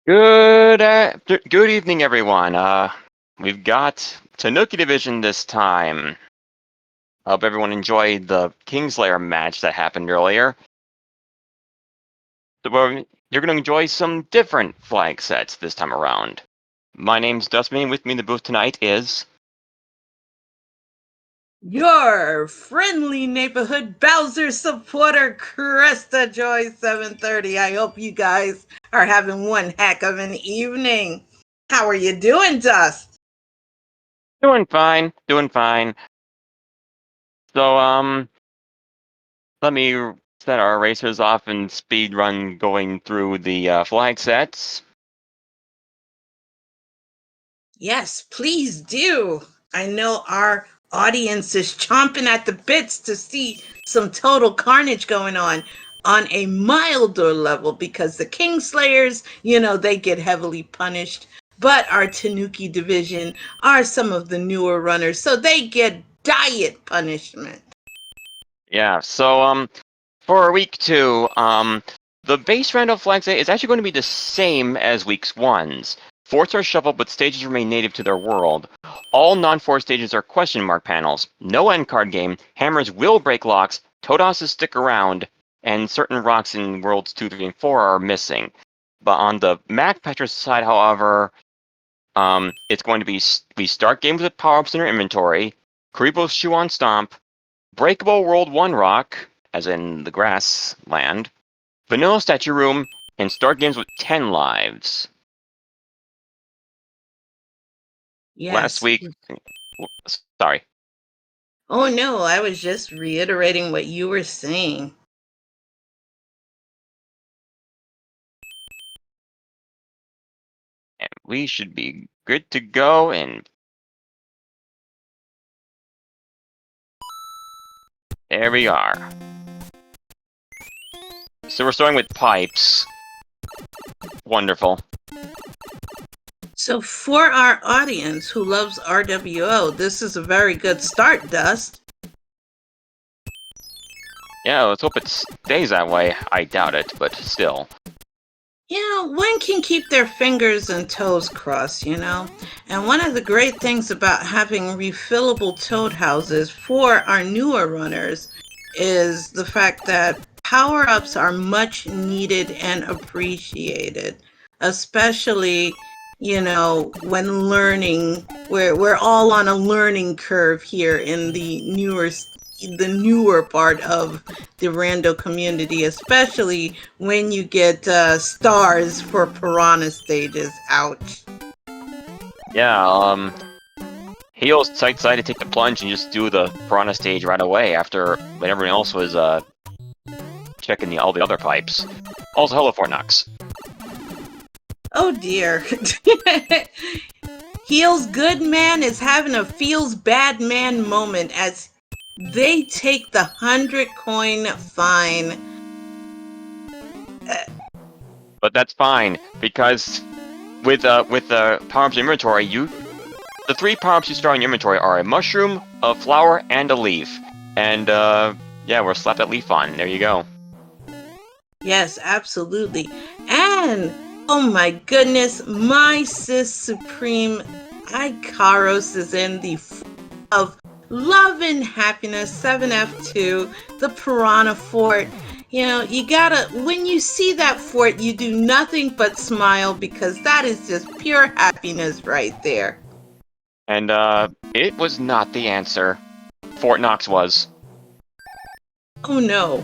Good evening, everyone. We've got Tanuki Division this time. Hope everyone enjoyed the Kingslayer match that happened earlier. You're going to enjoy some different flag sets this time around. My name's Dustman. With me in the booth tonight is your friendly neighborhood Bowser supporter, Krista Joy 730. I hope you guys are having one heck of an evening. How are you doing, Dust? doing fine. So, let me set our racers off and speed run going through the flag sets. Yes, please do. I know our audience is chomping at the bits to see some total carnage going on a milder level because the Kingslayers, they get heavily punished. But our Tanuki division are some of the newer runners, so they get diet punishment. Yeah, so, for week 2, the base random flag set is actually going to be the same as week 1's. Forts are shuffled, but stages remain native to their world. All non-fort stages are question mark panels. No end card game. Hammers will break locks. Totosses stick around, and certain rocks in worlds 2, 3, and 4 are missing. But on the Mac Petra side, however, it's going to be we start games with power-ups in our inventory. Karibo's Chew on Stomp. Breakable World 1 rock, as in the grass land, vanilla statue room, and start games with 10 lives. Last Yes. week, sorry. Oh no, I was just reiterating what you were saying. And we should be good to go, and there we are. So we're starting with pipes. Wonderful. So, for our audience who loves RWO, this is a very good start, Dust. Yeah, let's hope it stays that way. I doubt it, but still. One can keep their fingers and toes crossed, And one of the great things about having refillable toad houses for our newer runners is the fact that power ups are much needed and appreciated, especially when learning. We're all on a learning curve here in the newer part of the rando community, especially when you get stars for piranha stages. Ouch. Yeah, Heel's decided to take the plunge and just do the piranha stage right away after when everyone else was checking all the other pipes. Also, hello, Fort Knox. Oh dear. HealzGoodMan is having a feels bad man moment as they take the 100-coin fine. But that's fine, because with power-ups inventory, the 3 power-ups you start in your inventory are a mushroom, a flower, and a leaf. And yeah, we'll slap that leaf on. There you go. Yes, absolutely. And oh my goodness, my sis supreme Ikaros is in the of love and happiness 7F2, the Piranha Fort. You gotta, when you see that fort, you do nothing but smile because that is just pure happiness right there. And it was not the answer. Fort Knox was. Oh no.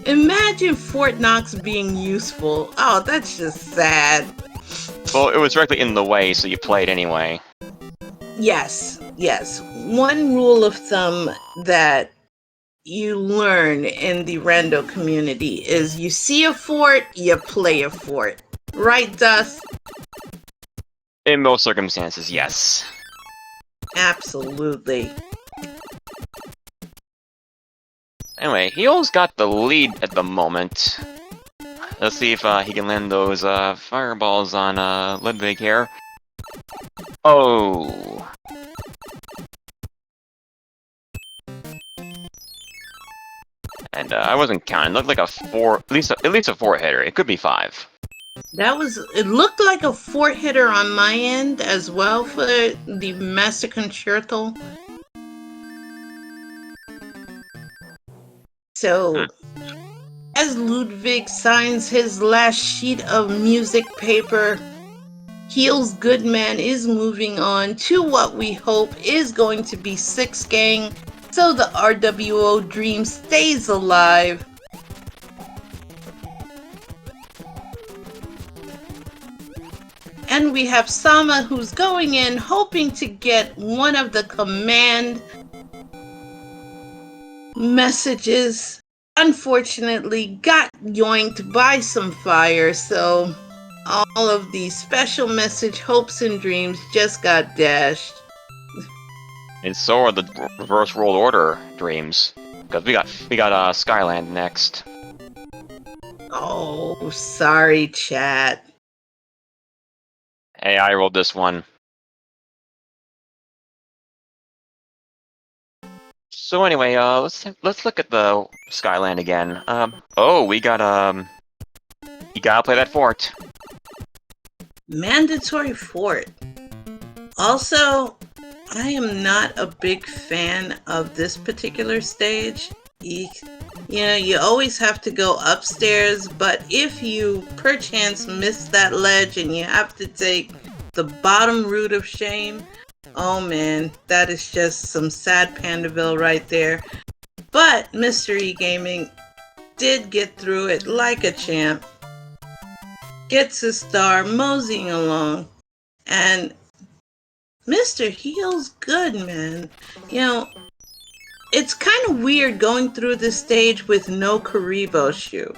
Imagine Fort Knox being useful. Oh, that's just sad. Well, it was directly in the way, so you played anyway. Yes. One rule of thumb that you learn in the rando community is you see a fort, you play a fort. Right, Dust? In most circumstances, yes. Absolutely. Anyway, Heel's got the lead at the moment. Let's see if he can land those fireballs on Ludwig here. Oh. And And I wasn't counting. It looked like a 4, at least a 4-hitter. It could be 5. It looked like a 4-hitter on my end as well for the Master Concerto. So, as Ludwig signs his last sheet of music paper, HealzGoodMan is moving on to what we hope is going to be 6 gang, so the RWO dream stays alive. And we have Sama, who's going in hoping to get one of the command messages. Unfortunately got yoinked by some fire, so all of the special message hopes and dreams just got dashed. And so are the reverse world order dreams, because we got Skyland next. Oh, sorry, chat. Hey, I rolled this one. So anyway, let's look at the Skyland again. Oh, we got you gotta play that fort. Mandatory fort. Also, I am not a big fan of this particular stage. You know, you always have to go upstairs, but if you perchance miss that ledge and you have to take the bottom route of shame, oh man, that is just some sad Pandaville right there. But MrEgaming did get through it like a champ. Gets a star, moseying along. And Mr. HealzGoodMan, you know, it's kind of weird going through this stage with no Karibo shoe.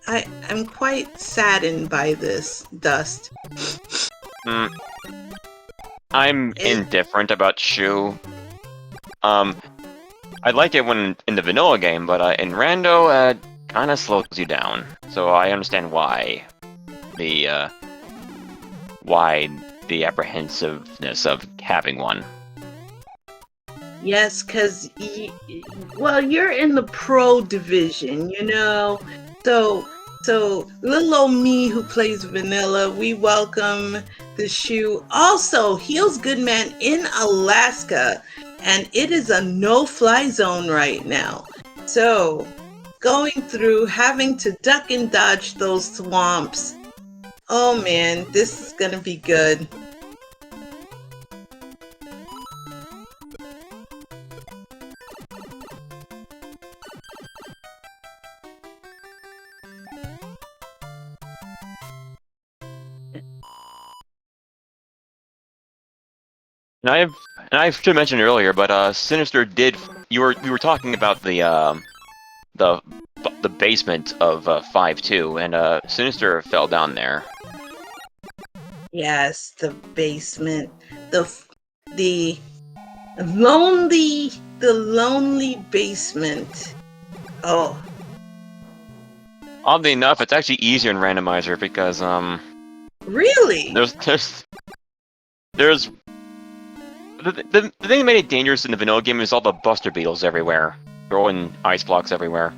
I'm quite saddened by this, Dust. I'm indifferent about Shu. I like it when in the vanilla game, but in Rando, kind of slows you down. So I understand why the apprehensiveness of having one. Yes, because, well, you're in the pro division, you know? So little old me who plays vanilla, we welcome the shoe. Also, HealzGoodMan in Alaska, and it is a no-fly zone right now. So, going through, having to duck and dodge those swamps. Oh man, this is gonna be good. And I should mention earlier, but Sinister did. We were talking about the basement of 5-2, and Sinister fell down there. Yes, the basement, the lonely basement. Oh, Oddly enough, it's actually easier in Randomizer because really? There's the thing that made it dangerous in the vanilla game is all the Buster Beetles everywhere, throwing ice blocks everywhere.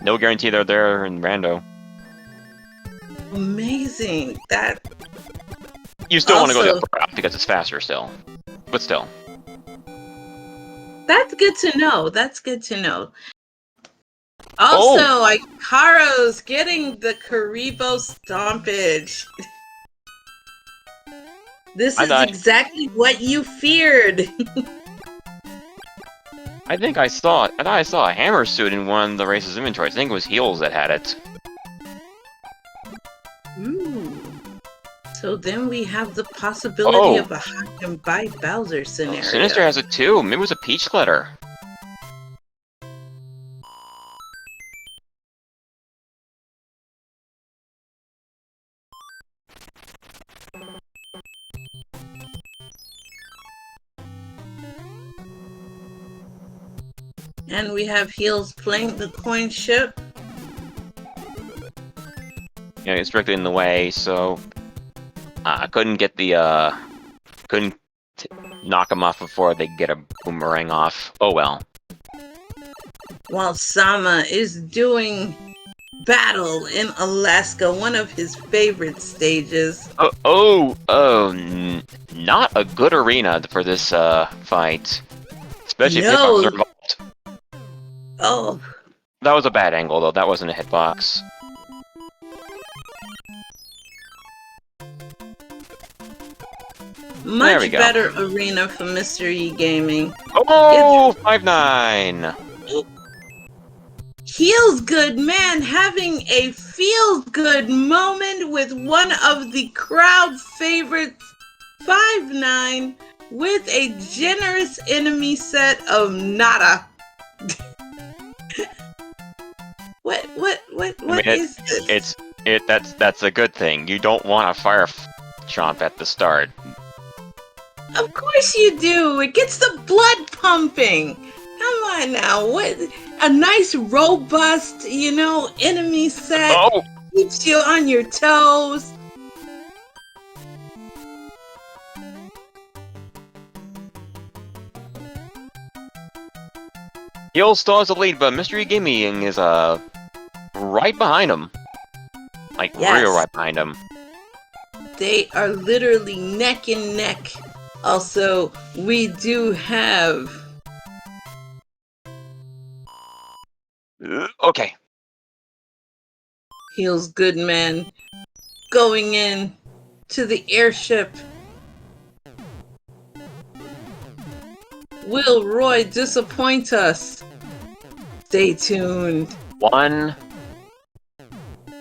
No guarantee they're there in Rando. Amazing. That you still want to go the upper route because it's faster still, but still. That's good to know. That's good to know. Also, Ikaros getting the Karibo stompage. This is exactly what you feared. I thought I saw a hammer suit in one of the race's inventories. I think it was Heels that had it. Ooh. So then we have the possibility of a hide and bite Bowser scenario. Sinister has it too. Maybe it was a peach glitter. And we have Heels playing the coin ship. Yeah, it's directly in the way, so I couldn't get the couldn't knock them off before they get a boomerang off. Oh well. While Sama is doing battle in Alaska, one of his favorite stages. Not a good arena for this fight. Especially if hitboxes No. are involved. Oh, That was a bad angle, though. That wasn't a hitbox. There we much go. better arena for MrEgaming. Oh, 5-9. HealzGoodMan having a feel-good moment with one of the crowd favorites, 5-9, with a generous enemy set of nada. What is this? That's a good thing. You don't want a fire chomp at the start. Of course you do. It gets the blood pumping. Come on now. What a nice robust, enemy set. Oh! Keeps you on your toes. Heal still has the lead, but MrEgaming is right behind him. Like Yes. real right behind him. They are literally neck and neck. Also, we do have Okay. HealzGoodMan going in to the airship. Will Roy disappoint us? Stay tuned. 1,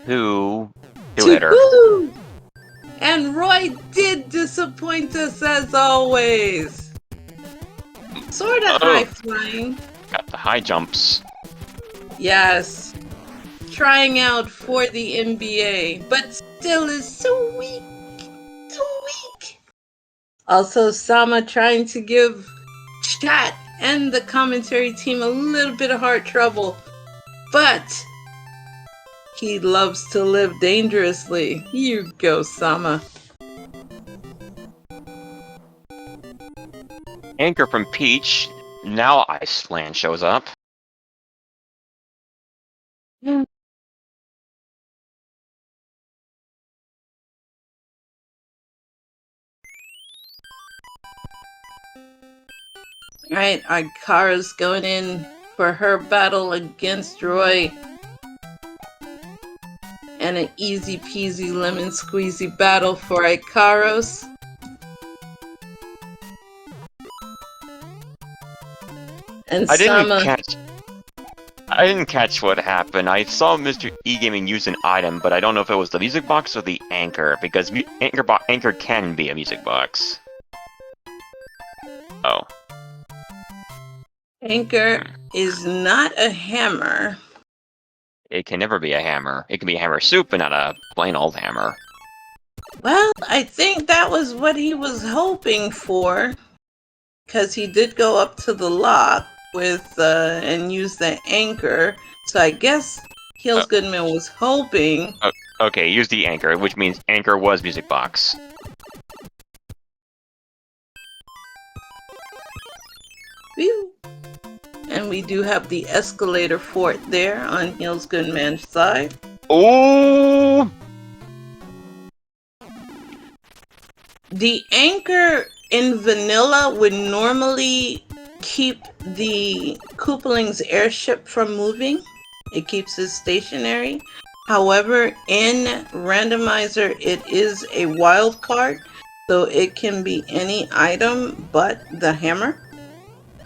2, two-hitter. Woo! And Roy did disappoint us as always. Sort of high flying. Got the high jumps. Yes. Trying out for the NBA, but still is so weak. So weak. Also, Sama trying to give chat and the commentary team a little bit of heart trouble. But he loves to live dangerously. You go, Sama. Anchor from Peach. Now Iceland shows up. Alright, Ikaros going in for her battle against Roy. And an easy peasy lemon squeezy battle for Ikaros. And I Sama. didn't catch what happened. I saw MrEgaming use an item, but I don't know if it was the music box or the anchor, because anchor can be a music box. Oh. Anchor is not a hammer. It can never be a hammer. It can be a hammer soup, but not a plain old hammer. Well, I think that was what he was hoping for. Because he did go up to the lock with and use the anchor. So I guess HealzGoodMan was hoping. Okay, use the anchor, which means anchor was music box. Whew. And we do have the escalator fort there on HealzGoodMan's side. Oh! The anchor in vanilla would normally keep the Koopaling's airship from moving. It keeps it stationary. However, in Randomizer, it is a wild card, so it can be any item but the hammer.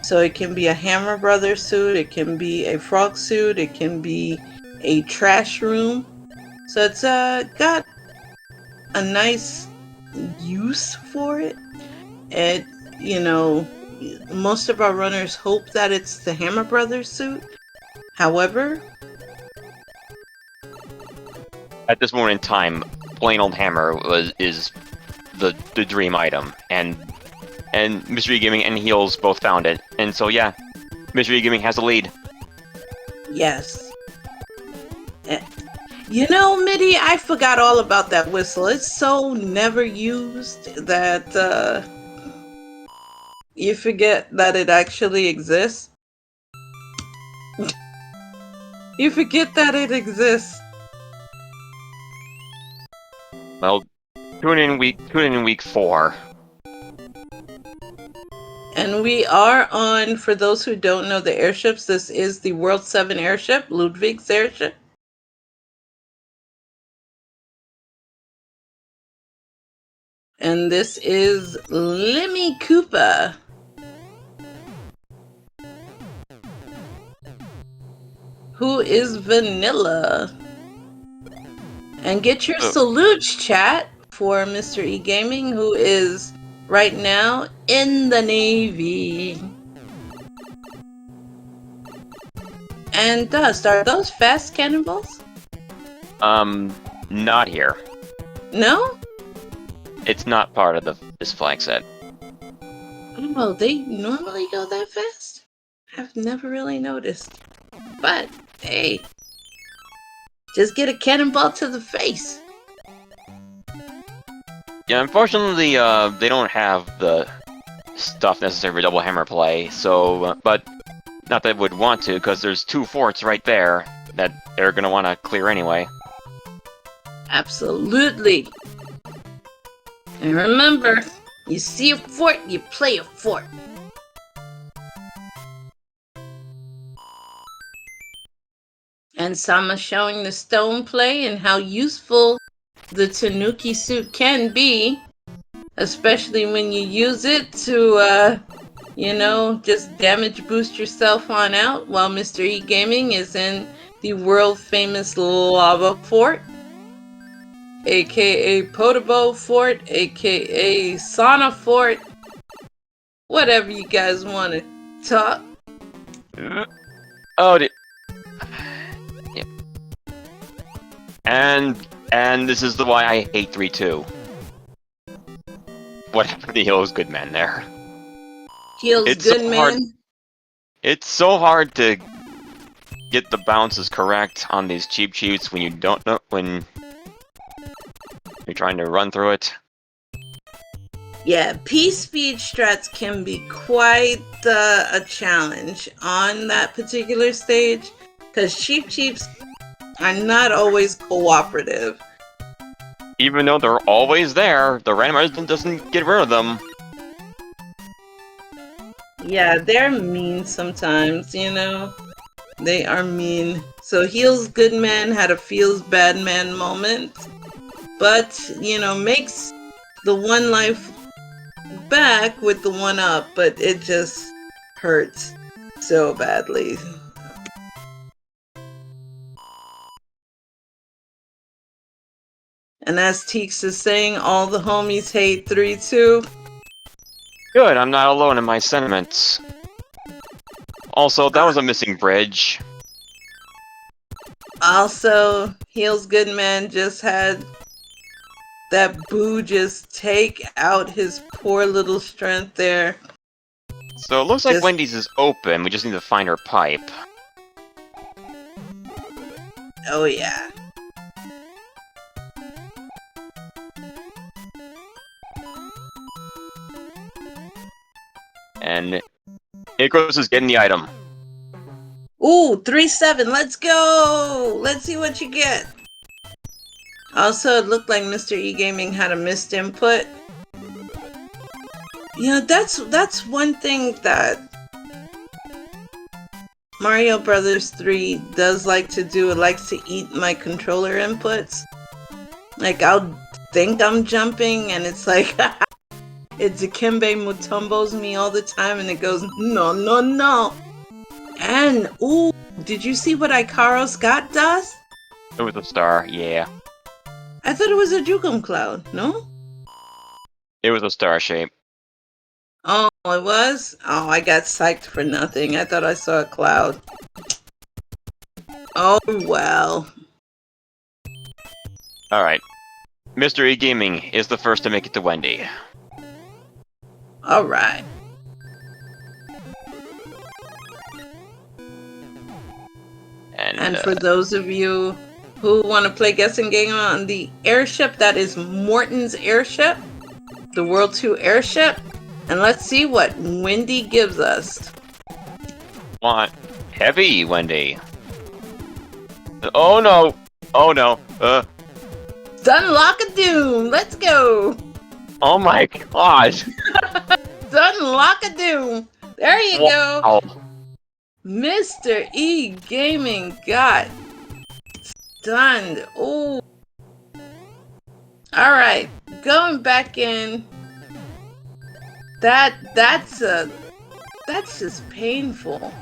So it can be a Hammer Brother suit, it can be a frog suit, it can be a trash room. So it's got a nice use for it. And, most of our runners hope that it's the Hammer Brothers suit. However, at this moment in time, plain old hammer is the dream item, and MrEgaming and Heals both found it, and so yeah, MrEgaming has the lead. yes. Mitty, I forgot all about that whistle. It's so never used that You forget that it actually exists? You forget that it exists. Well, tune in in week 4. And we are on, for those who don't know the airships, this is the World 7 airship, Ludwig's airship. And this is Lemmy Koopa. Who is Vanilla. And get your salutes, chat, for MrEgaming, who is right now in the Navy. And Dust, are those fast cannonballs? Not here. No? It's not part of this flag set. Oh, they normally go that fast? I've never really noticed. But, hey, just get a cannonball to the face. Yeah, unfortunately, they don't have the stuff necessary for double hammer play, so, but not that I would want to, because there's 2 forts right there that they're gonna want to clear anyway. Absolutely. And remember, you see a fort, you play a fort. And Sama showing the stone play and how useful the Tanuki suit can be, especially when you use it to, just damage boost yourself on out, while MrEgaming is in the world famous lava fort, aka Potabo Fort, aka Sauna Fort, whatever you guys want to talk. Oh, yep. And this is why I hate 3-2. What happened to HealzGoodMan there? HealzGoodMan. It's so hard to get the bounces correct on these cheap cheats when you don't know when you're trying to run through it. Yeah, P-speed strats can be quite a challenge on that particular stage, because cheap cheats are not always cooperative. Even though they're always there, the randomizer doesn't get rid of them. Yeah, they're mean sometimes, you know? They are mean. So HealzGoodMan had a feels bad man moment, but, makes the 1 life back with the 1 up, but it just hurts so badly. And as Teeks is saying, all the homies hate 3-2. Good, I'm not alone in my sentiments. Also, that was a missing bridge. Also, HealzGoodMan just had that Boo just take out his poor little strength there. So it looks like Wendy's is open, we just need to find her pipe. Oh yeah. And Ikaros is getting the item. Ooh, 3-7, let's go! Let's see what you get. Also, it looked like MrEgaming had a missed input. That's one thing that Mario Brothers 3 does like to do. It likes to eat my controller inputs. Like, I'll think I'm jumping, and it's like, it Dikembe Mutombos me all the time, and it goes, no, no, no. And, ooh, did you see what Ikaros got, Dust? It was a star, yeah. I thought it was a Jukum Cloud, no? It was a star shape. Oh, it was? Oh, I got psyched for nothing. I thought I saw a cloud. Oh, well. Alright. MrEgaming is the first to make it to Wendy. Alright. And for those of you who want to play guessing game on the airship, that is Morton's airship, the World 2 airship. And let's see what Wendy gives us. Want heavy, Wendy. Oh no! Oh no! Sunlock of Doom! Let's go! Oh my god! Sunlock of Doom! There you go! Wow. Mr. E Gaming got stunned. Oh. Alright, going back in. That's just painful.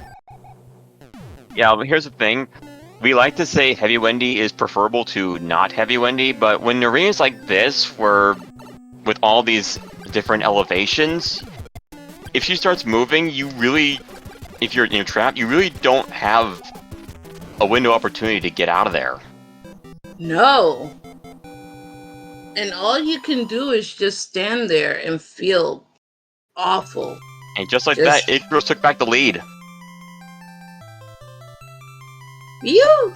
Yeah, but here's the thing. We like to say Heavy Wendy is preferable to not Heavy Wendy, but when arenas like this, where with all these different elevations, if she starts moving, if you're in a trap, you really don't have a window opportunity to get out of there. No. And all you can do is just stand there and feel awful. And just like that, Ikaros took back the lead. You.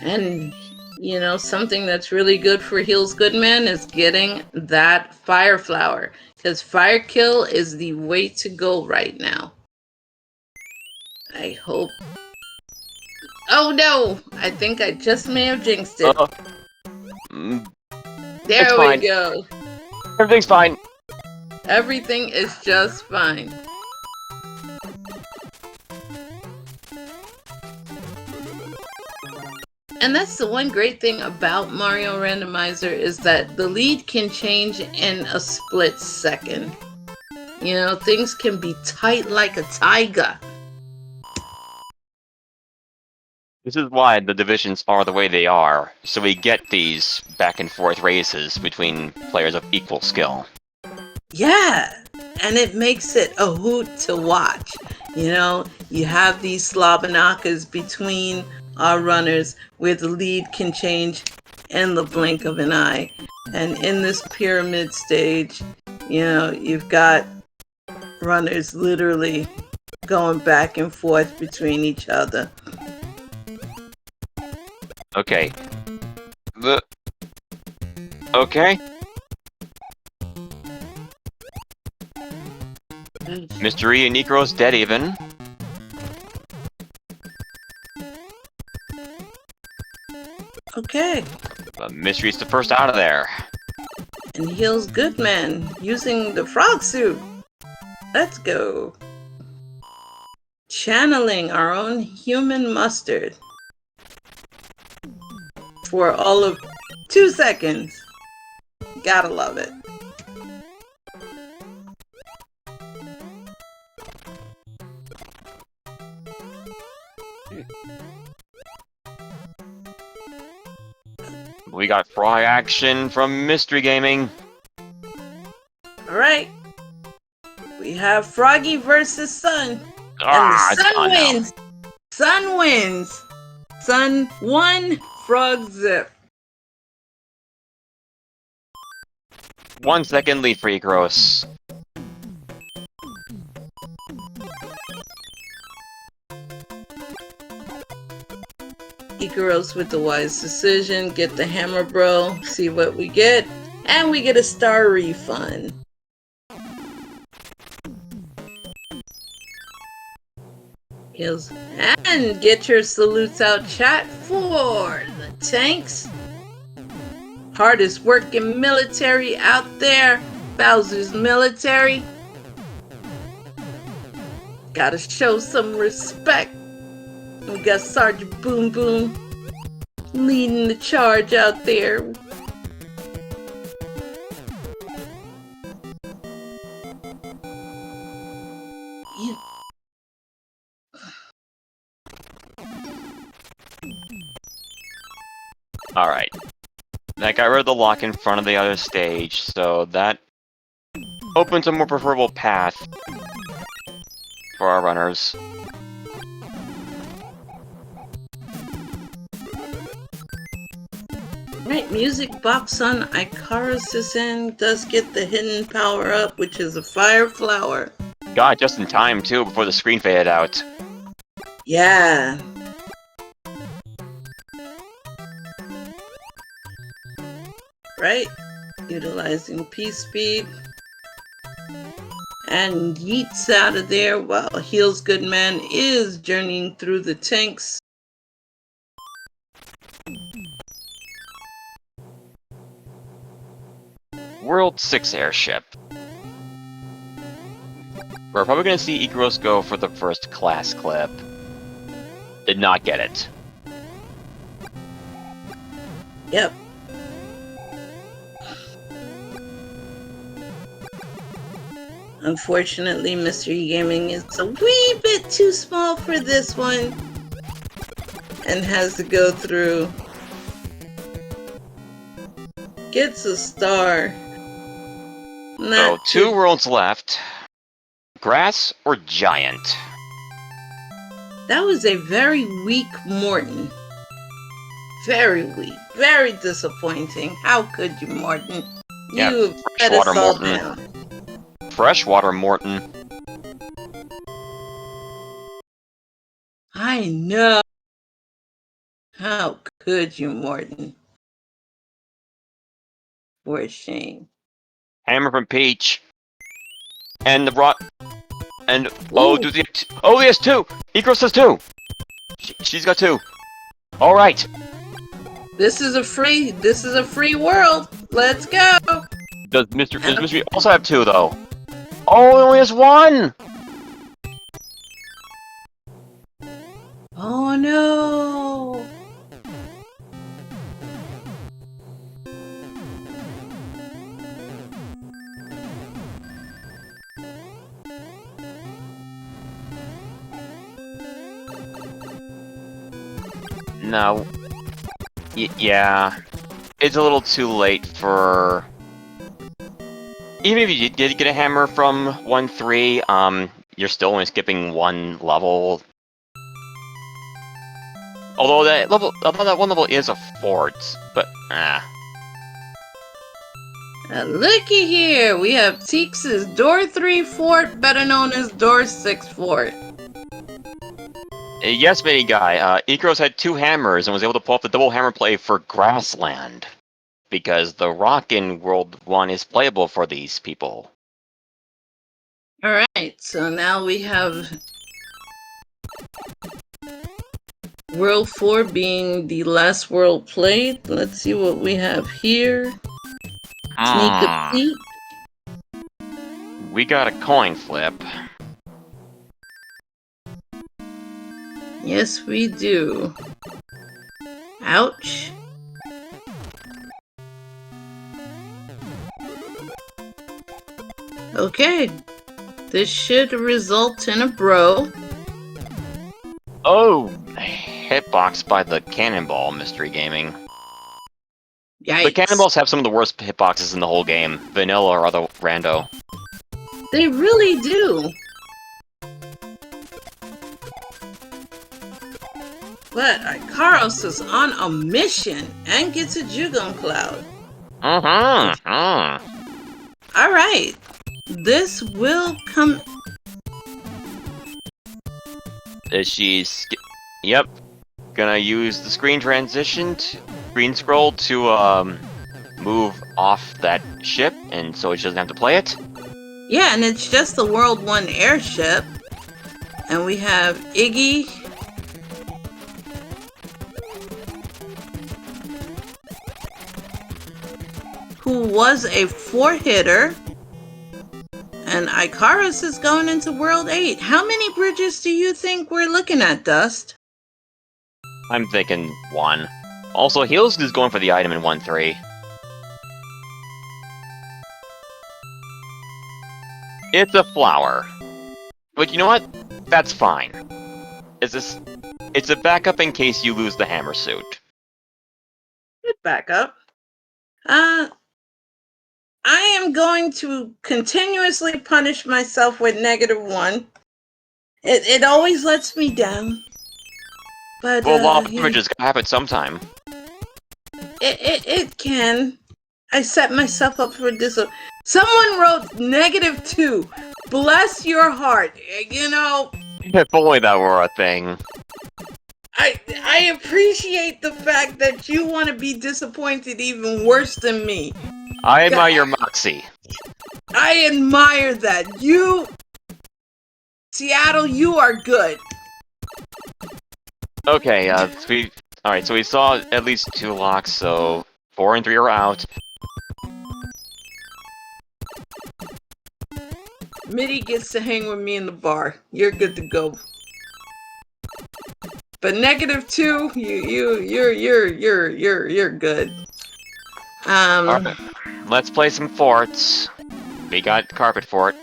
And, you know, something that's really good for HealzGoodMan is getting that Fire Flower. Because Fire Kill is the way to go right now. I hope. Oh no! I think I just may have jinxed it. There we go. Everything's fine. Everything is just fine. And that's the one great thing about Mario Randomizer is that the lead can change in a split second. You know, things can be tight like a tiger. This is why the divisions are the way they are, so we get these back and forth races between players of equal skill. Yeah, and it makes it a hoot to watch. You know, you have these Slobanakas between our runners where the lead can change in the blink of an eye. And in this pyramid stage, you know, you've got runners literally going back and forth between each other. Okay. Okay. Mr. E and Ikaros dead even. Okay. But Mystery's the first out of there. And HealzGoodMan using the frog suit. Let's go. Channeling our own human mustard. For all of 2 seconds. Gotta love it. We got frog action from MrEgaming. Alright. We have Froggy versus Sun. And Ah, the Sun now. wins. Sun wins. Sun 1, Frog 0. 1 second lead for Ikaros. Ikaros with the wise decision. Get the hammer, bro. See what we get. And we get a star refund. Heals. And get your salutes out, chat, for the tanks. Hardest working military out there. Bowser's military. Gotta show some respect. We got Sergeant Boom Boom leading the charge out there. Yeah. Alright. That got rid of the lock in front of the other stage, so that opens a more preferable path for our runners. Right, music box on Ikaros is in. Does get the hidden power up, which is a fire flower. Got it just in time, too, before the screen faded out. Yeah. Right? Utilizing P-Speed. and yeets out of there while HealzGoodMan is journeying through the tanks. World 6 airship. We're probably going to see Ikaros go for the first class clip. Did not get it. Yep. Unfortunately, MrEgaming is a wee bit too small for this one and has to go through. Gets a star. So, 2 worlds left. Grass or giant? That was a very weak Morton. Very weak. Very disappointing. How could you, Morton? Yeah, You let us freshwater all Morton. down. Freshwater Morton. I know. How could you, Morton? For a shame. Hammer from Peach. And the rock. And oh, do the oh, he has 2. Ikaros has 2. She's got 2. All right. This is a free world. Let's go. Does Mystery also have 2 though? Oh, he only has 1. Oh no. No. Yeah. It's a little too late for... Even if you did get a hammer from 1-3, you're still only skipping 1 level. Although that one level is a fort, but Looky here. We have Teeks' Door 3 Fort, better known as Door 6 Fort. Yes, mini guy. Ikaros had 2 hammers and was able to pull off the double hammer play for Grassland. Because the rock in World 1 is playable for these people. Alright, so now we have World 4 being the last world played. Let's see what we have here. Sneak a peek. We got a coin flip. Yes, we do. Ouch. Okay. This should result in a bro. Oh, hitbox by the cannonball, MrEgaming. Yikes. The cannonballs have some of the worst hitboxes in the whole game, vanilla or other rando. They really do. But Ikaros is on a mission and gets a Jugon Cloud. Alright. This will come... She's... Yep. Gonna use the screen screen scroll to, move off that ship, and so she doesn't have to play it. Yeah, and it's just the World 1 airship. And we have Iggy... who was a 4-hitter. And Ikaros is going into World 8. How many bridges do you think we're looking at, Dust? I'm thinking 1. Also, Heals is going for the item in 1-3. It's a flower. But you know what? That's fine. It's a backup in case you lose the hammer suit. Good backup. I am going to continuously punish myself with -1. It always lets me down. But Well, law of averages gotta happen sometime. It can. I set myself up for this. Someone wrote -2. Bless your heart. You know. If only that were a thing. I appreciate the fact that you want to be disappointed even worse than me. I admire your moxie. I admire that. Seattle, you are good. Okay, alright, so we saw at least 2 locks, so 4 and 3 are out. Mitty gets to hang with me in the bar. You're good to go. But -2, you're good. Alright, let's play some forts. We got carpet fort.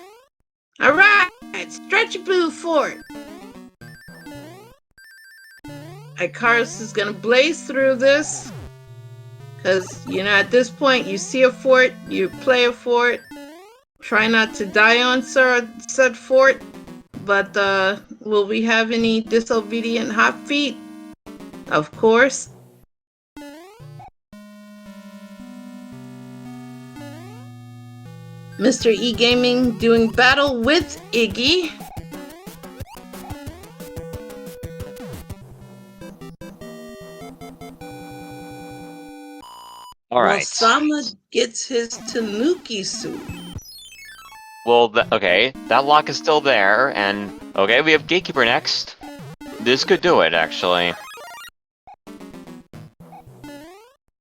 All right, Stretchy Blue Fort. Ikaros is gonna blaze through this, because at this point you see a fort, you play a fort. Try not to die on said fort. But will we have any disobedient hot feet? Of course. MrEgaming doing battle with Iggy. Alright. Sama gets his Tanuki suit. Well, okay, that lock is still there, and okay, we have Gatekeeper next. This could do it, actually.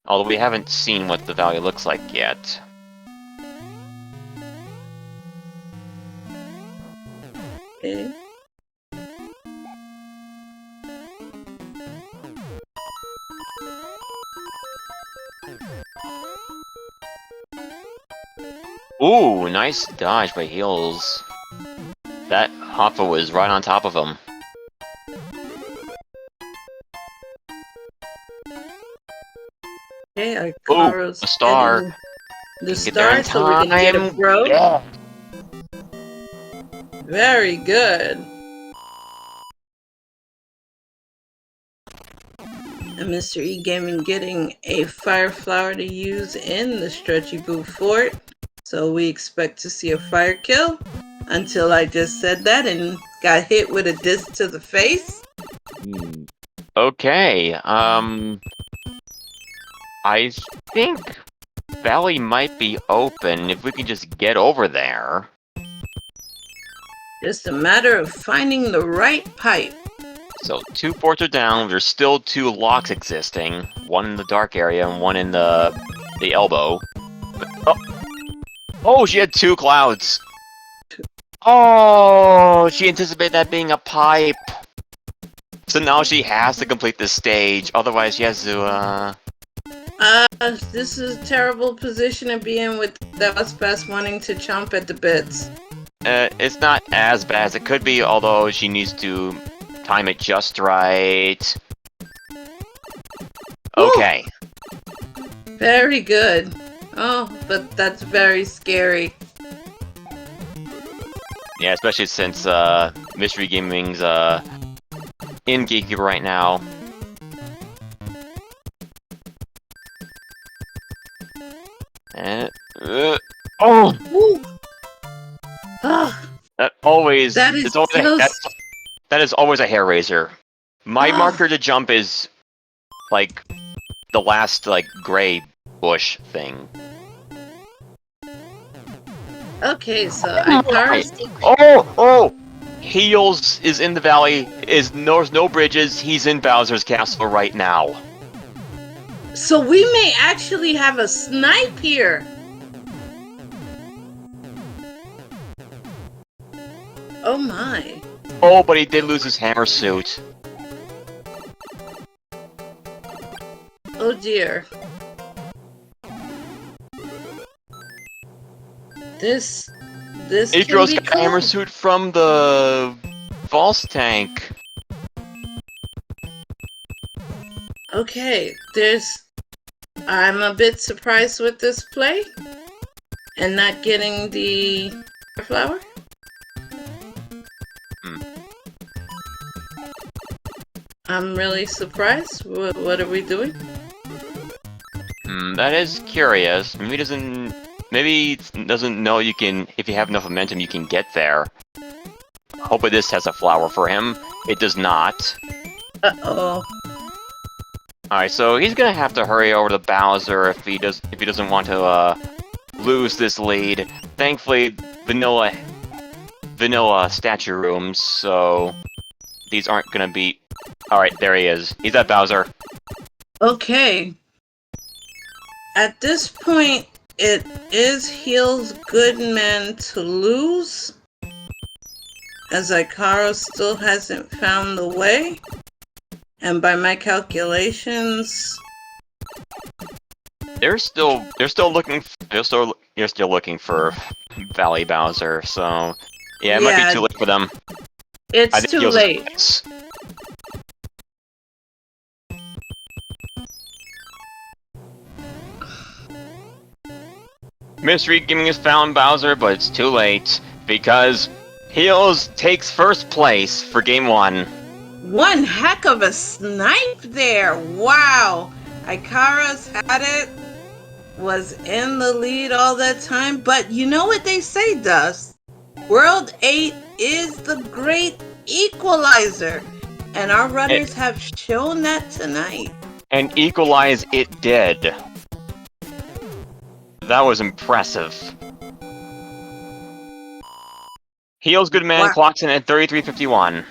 Although we haven't seen what the value looks like yet. Okay. Ooh, nice dodge by Heals. That Hoffa was right on top of him. Okay, Ikaros a star. getting the Get there in star so we can get a time. bro. Yeah. Very good. And MrEgaming getting a fire flower to use in the Stretchy Boot Fort. So we expect to see a fire kill. Until I just said that and got hit with a disc to the face. Okay, I think Valley might be open if we can just get over there. Just a matter of finding the right pipe. So 2 forts are down, there's still 2 locks existing. One in the dark area and one in the elbow. But, oh, she had 2 clouds! Oh, she anticipated that being a pipe! So now she has to complete this stage, otherwise she has to, This is a terrible position to be in with the Pass wanting to chomp at the bits. It's not as bad as it could be, although she needs to time it just right. Okay. Ooh, very good. Oh, but that's very scary. Yeah, especially since, MrEgaming's, in Gatekeeper right now. And, oh! Woo. Oh, That always, that is it's always so that is always a hair raiser. My Oh. marker to jump is, like, the last, like, gray bush thing. Okay, so Ikaros. Oh! Heals is in the valley, there's no bridges, he's in Bowser's castle right now. So we may actually have a snipe here. Oh my. Oh, but he did lose his hammer suit. Oh dear. This Ikaros can be got a hammer cool. suit from the false tank. Okay, I'm a bit surprised with this play and not getting the flower. I'm really surprised. What are we doing? That is curious. Maybe he doesn't know you can, if you have enough momentum, you can get there. Hopefully this has a flower for him. It does not. Uh-oh. Alright, so he's gonna have to hurry over to Bowser if he doesn't want to, lose this lead. Thankfully, vanilla statue rooms, so these aren't gonna be... Alright, there he is. He's at Bowser. Okay. At this point, it is HealzGoodMan to lose, as Ikaros still hasn't found the way. And by my calculations, You're still looking for Valley Bowser, so yeah, it might be yeah, too late for them. it's too late. MrEgaming has found Bowser, but it's too late because Heals takes first place for game 1. One heck of a snipe there. Wow. Ikaros had it, was in the lead all that time. But you know what they say, Dust? World 8 is the great equalizer. And our runners have shown that tonight. And equalize it did. That was impressive. HealzGoodMan Wow. clocks in at 33:51.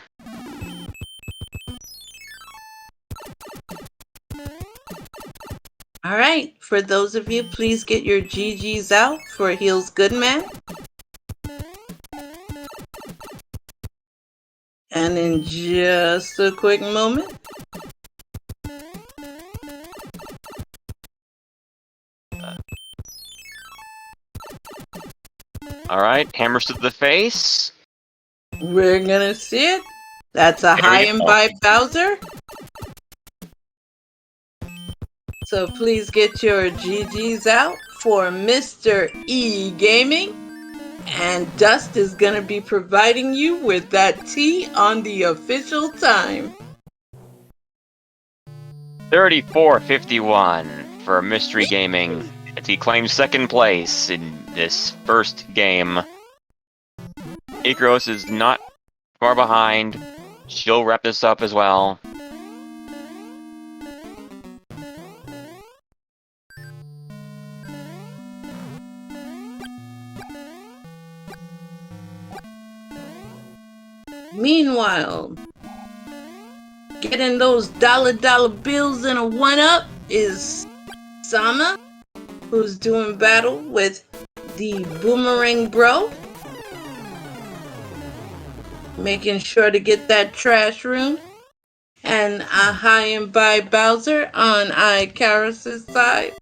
All right, for those of you, please get your GGs out for HealzGoodMan. And in just a quick moment, Alright, hammers to the face. we're gonna see it. That's a high and by Bowser. So please get your GGs out for MrEgaming. And Dust is going to be providing you with that tea on the official time. 34:51 for MrEgaming as he claims second place in this first game. Ikaros is not far behind. She'll wrap this up as well. Meanwhile, getting those dollar bills in a one-up is Sama, who's doing battle with the Boomerang Bro. Making sure to get that trash room. And a high and by Bowser on Ikaros' side.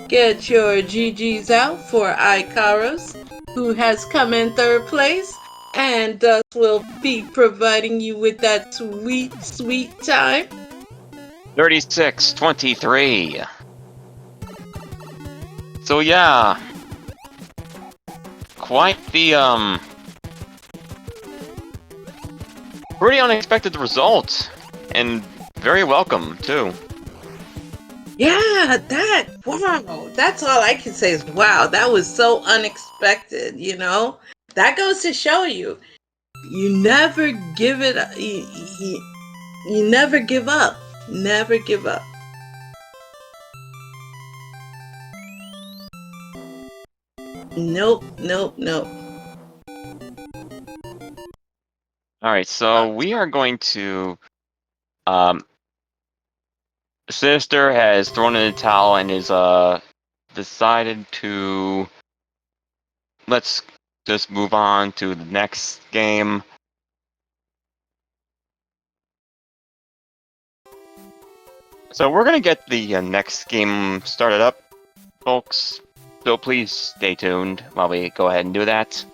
Get your GGs out for Ikaros, who has come in third place. And Dust will be providing you with that sweet, sweet time. 36:23. So yeah, quite the pretty unexpected result, and very welcome too. Yeah, wow, that's all I can say is wow, that was so unexpected, you know? That goes to show you, you never give it, you never give up, never give up. Nope. Alright, so we are going to Sinister has thrown in the towel and is decided to... Let's just move on to the next game. So we're gonna get the next game started up, folks. So please stay tuned while we go ahead and do that.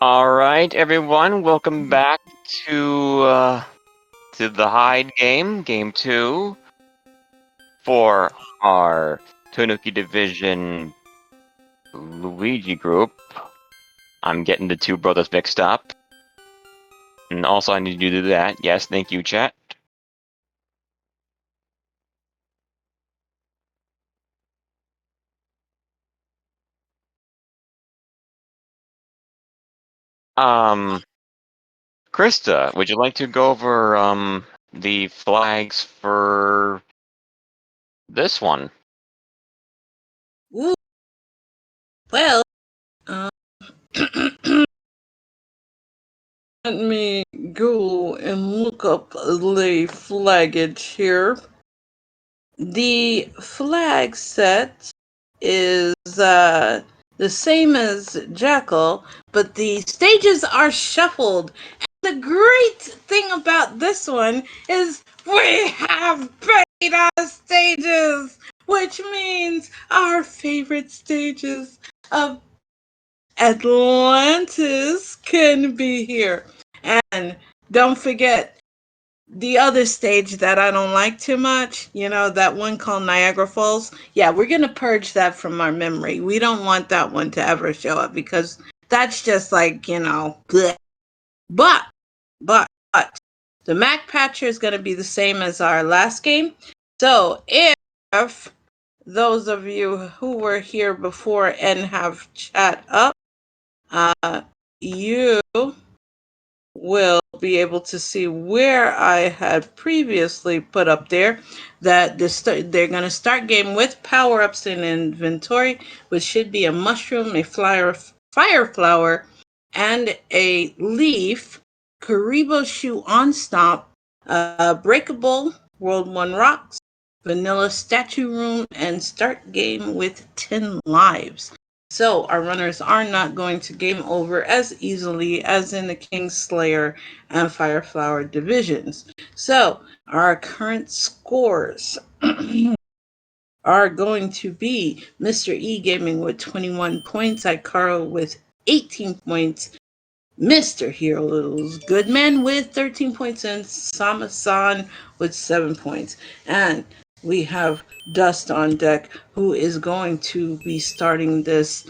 All right, everyone, welcome back to the Hide game, game 2, for our Tanuki Division Luigi group. I'm getting the two brothers mixed up, and also I need you to do that. Yes, thank you, chat. Krista, would you like to go over the flags for this one? Ooh. Well, let me go and look up the flaggage here. The flag set is the same as Jackal, but the stages are shuffled. The great thing about this one is we have beta stages, which means our favorite stages of Atlantis can be here. And don't forget, the other stage that I don't like too much, that one called Niagara Falls. Yeah, we're going to purge that from our memory. We don't want that one to ever show up because that's just like, bleh. But, the Mac Patcher is going to be the same as our last game. So if those of you who were here before and have chat up, you will be able to see where I had previously put up there that they're going to start game with power-ups in inventory, which should be a mushroom, a fire flower, and a leaf, Karibo shoe on stomp, breakable, World 1 rocks, vanilla statue room, and start game with 10 lives. So our runners are not going to game over as easily as in the Kingslayer and Fireflower divisions. So our current scores are going to be MrEgaming with 21 points, Ikaros with 18 points, Mr. HealzGoodMan with 13 points, and Sama-san with 7 points. And we have Dust on deck, who is going to be starting this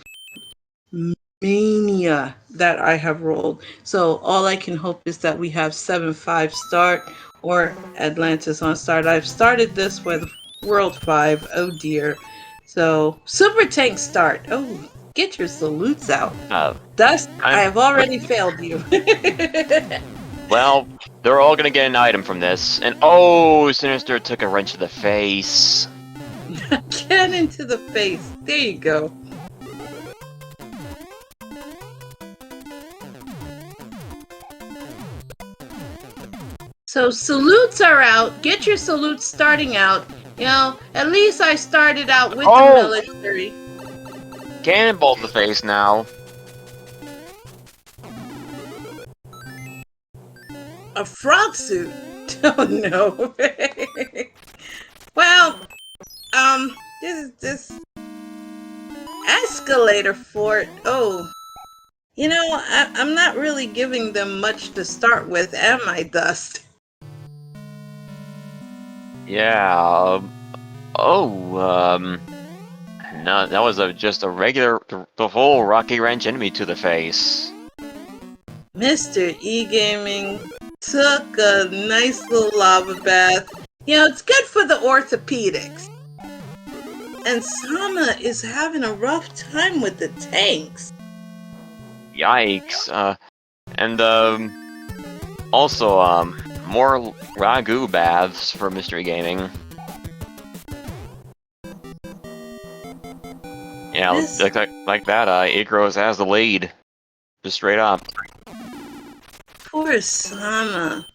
mania that I have rolled. So all I can hope is that we have 7-5 start or Atlantis on start. I've started this with World 5. Oh dear. So Super Tank start. Oh, get your salutes out. Dust, I have already failed you. Well, they're all gonna get an item from this. And oh, Sinister took a wrench to the face. Cannon to the face. There you go. So salutes are out. Get your salutes starting out. At least I started out with the military. Cannonball the face now. A frog suit? Oh no. Well, this escalator fort. Oh, I'm not really giving them much to start with, am I, Dust? Yeah. No, that was just a regular, the whole Rocky Wrench enemy to the face. MrEgaming took a nice little lava bath. It's good for the orthopedics. And Sama is having a rough time with the tanks. Yikes. And, also, more ragu baths for MrEgaming. Yeah, like that, Ikaros has the lead. Just straight up. Poor Sama.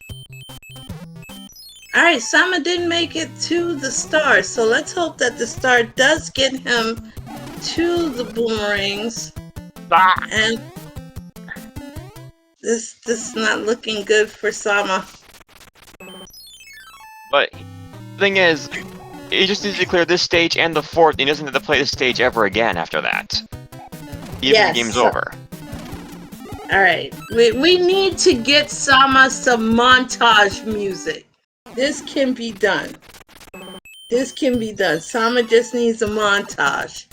Alright, Sama didn't make it to the star, so let's hope that the star does get him to the boomerangs. And this is not looking good for Sama. But the thing is, he just needs to clear this stage and the fort, and he doesn't have to play this stage ever again after that. Even the game's over. Alright, we need to get Sama some montage music. This can be done. This can be done. Sama just needs a montage.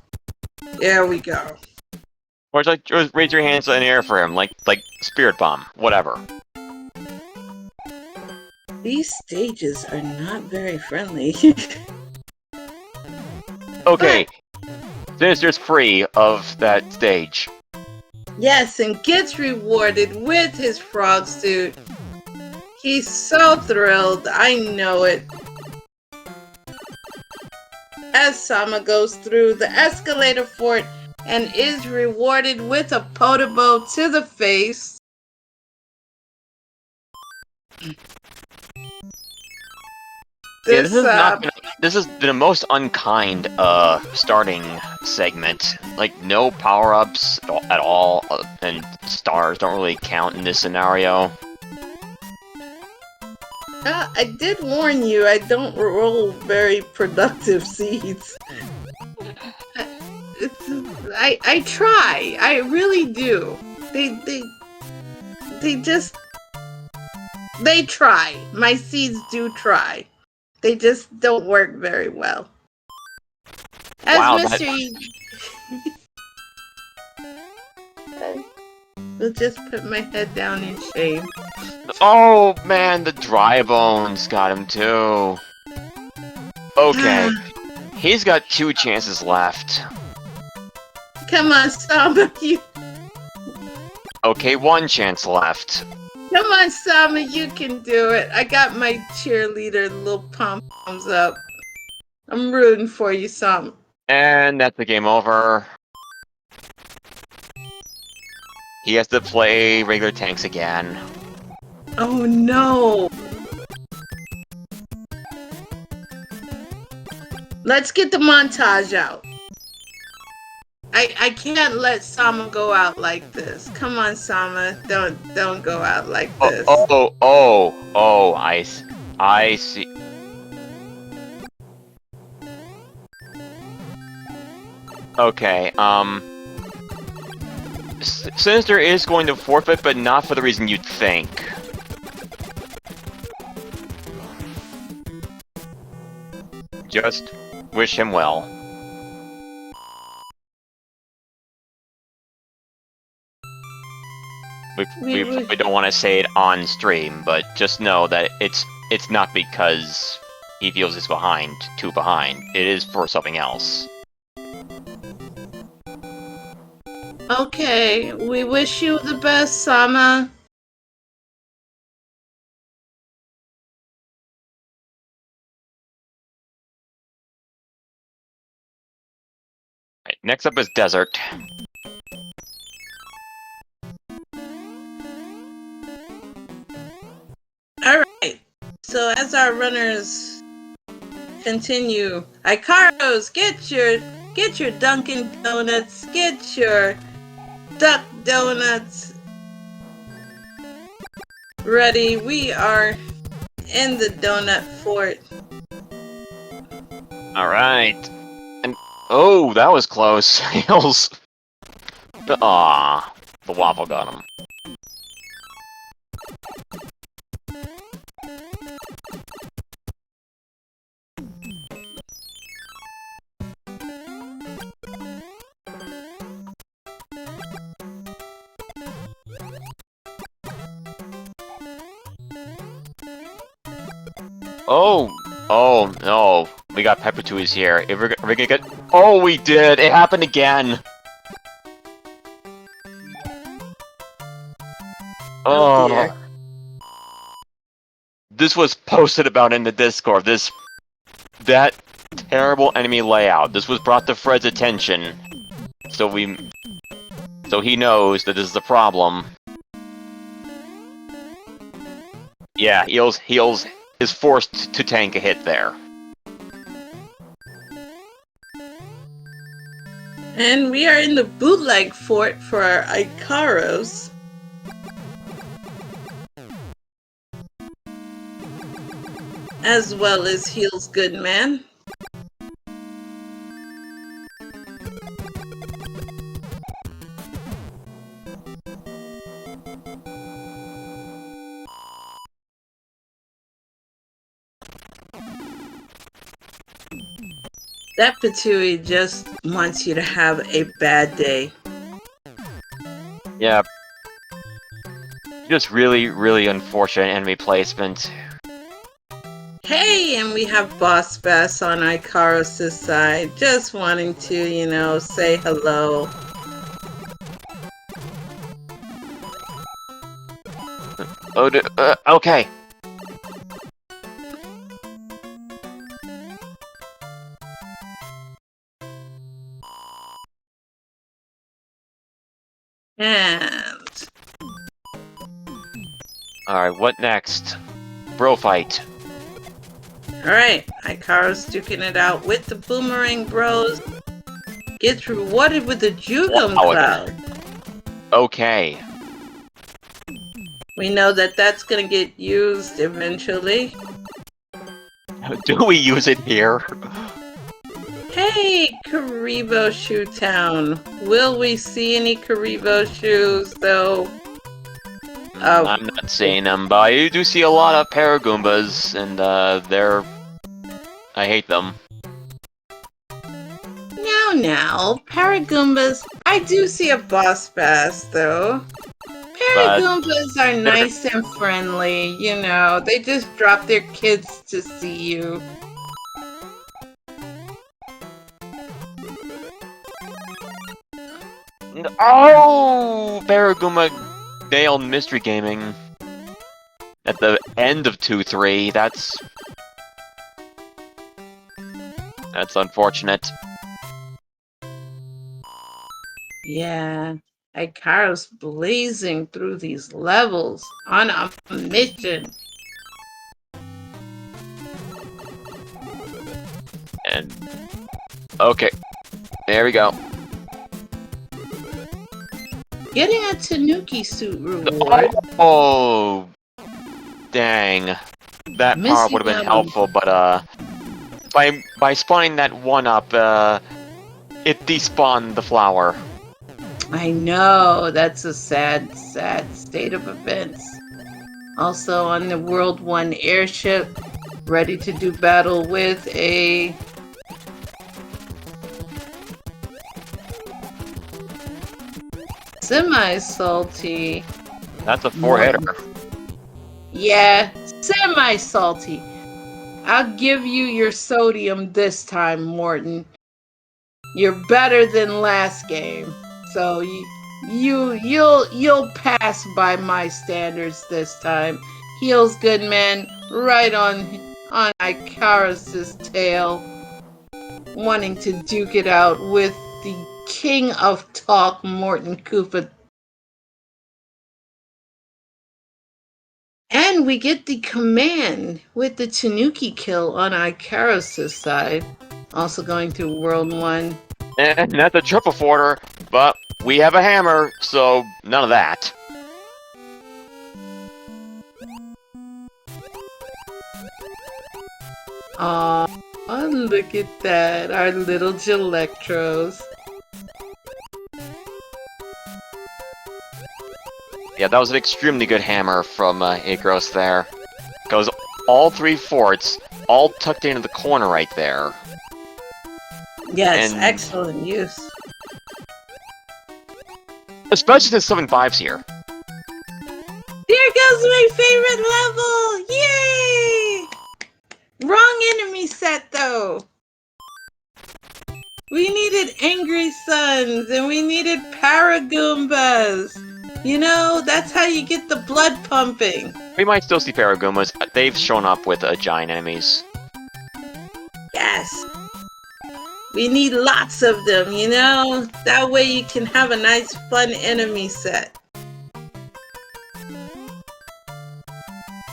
There we go. Or just raise your hands in the air for him, like Spirit Bomb, whatever. These stages are not very friendly. Okay, Sinister's free of that stage. Yes, and gets rewarded with his frog suit. He's so thrilled, I know it. As Sama goes through the escalator fort and is rewarded with a Podobo to the face. This is the most unkind starting segment. Like, no power-ups at all, and stars don't really count in this scenario. I did warn you, I don't roll very productive seeds. I try, I really do. They try. My seeds do try. They just don't work very well. As wow, I'll just put my head down in shame. Oh man, the dry bones got him too. Okay, he's got 2 chances left. Come on, Sama, Okay, 1 chance left. Come on, Sama, you can do it. I got my cheerleader little pom-poms up. I'm rooting for you, Sama. And that's the game over. He has to play regular tanks again. Oh no! Let's get the montage out. I can't let Sama go out like this. Come on, Sama, don't go out like this. I see. Okay, Sinister is going to forfeit, but not for the reason you'd think. Just wish him well. We don't want to say it on stream, but just know that it's not because he feels he's too behind. It is for something else. Okay, we wish you the best, Sama. Right, next up is Desert. Alright, so as our runners continue, Ikaros, get your Dunkin' Donuts, get your Duck Donuts ready. We are in the donut fort. Alright. And oh, that was close. Heals. Ah, the waffle got him. Oh, no. We got Peppertuis here. If we're gonna get... Oh, we did! It happened again! Oh dear. This was posted about in the Discord. That terrible enemy layout. This was brought to Fred's attention. So he knows that this is a problem. Yeah, Heals is forced to tank a hit there. And we are in the bootleg fort for our Ikaros. As well as HealzGoodMan. That Patui just wants you to have a bad day. Yeah. Just really, really unfortunate enemy placement. Hey, and we have Boss Bass on Ikaros' side, just wanting to, you know, say hello. Oh, okay. And... Alright, what next? Bro fight. Alright, Ikaros duking it out with the Boomerang Bros. Gets rewarded with the Jugum Wow. Cloud. Okay. We know that that's gonna get used eventually. Do we use it here? Hey, Karibo Shoe Town. Will we see any Karibo shoes, though? I'm not saying them, but I do see a lot of Paragoombas, and I hate them. Now, Paragoombas. I do see a Boss Bass, though. Paragoombas are nice and friendly, you know. They just drop their kids to see you. Oh! Paragoomba nailed MrEgaming at the end of 2-3. That's unfortunate. Yeah, Ikaros blazing through these levels on a mission. And okay, there we go. Getting a Tanuki suit reward. Oh, dang. That part would have been helpful, but by spawning that one up, it despawned the flower. I know, that's a sad, sad state of events. Also on the World 1 airship, ready to do battle with a... semi-salty. That's a 4-hitter. Yeah, semi-salty. I'll give you your sodium this time, Morton. You're better than last game, so you'll pass by my standards this time. HealzGoodMan right on Ikaros' tail, wanting to duke it out with the king of talk, Morton Koopa. And we get the command with the Tanuki kill on Ikaros' side. Also going to World 1. And that's a triple forter, but we have a hammer, so none of that. look at that. Our little Electros. Yeah, that was an extremely good hammer from Ikaros there. Goes all 3 forts, all tucked into the corner right there. Yes, And excellent use. especially since 7-5's here. There goes my favorite level! Yay! Wrong enemy set, though. We needed Angry Suns, and we needed Paragoombas. You know, that's how you get the blood pumping. We might still see Paragumas. They've shown up with giant enemies. Yes. We need lots of them, you know? That way you can have a nice, fun enemy set.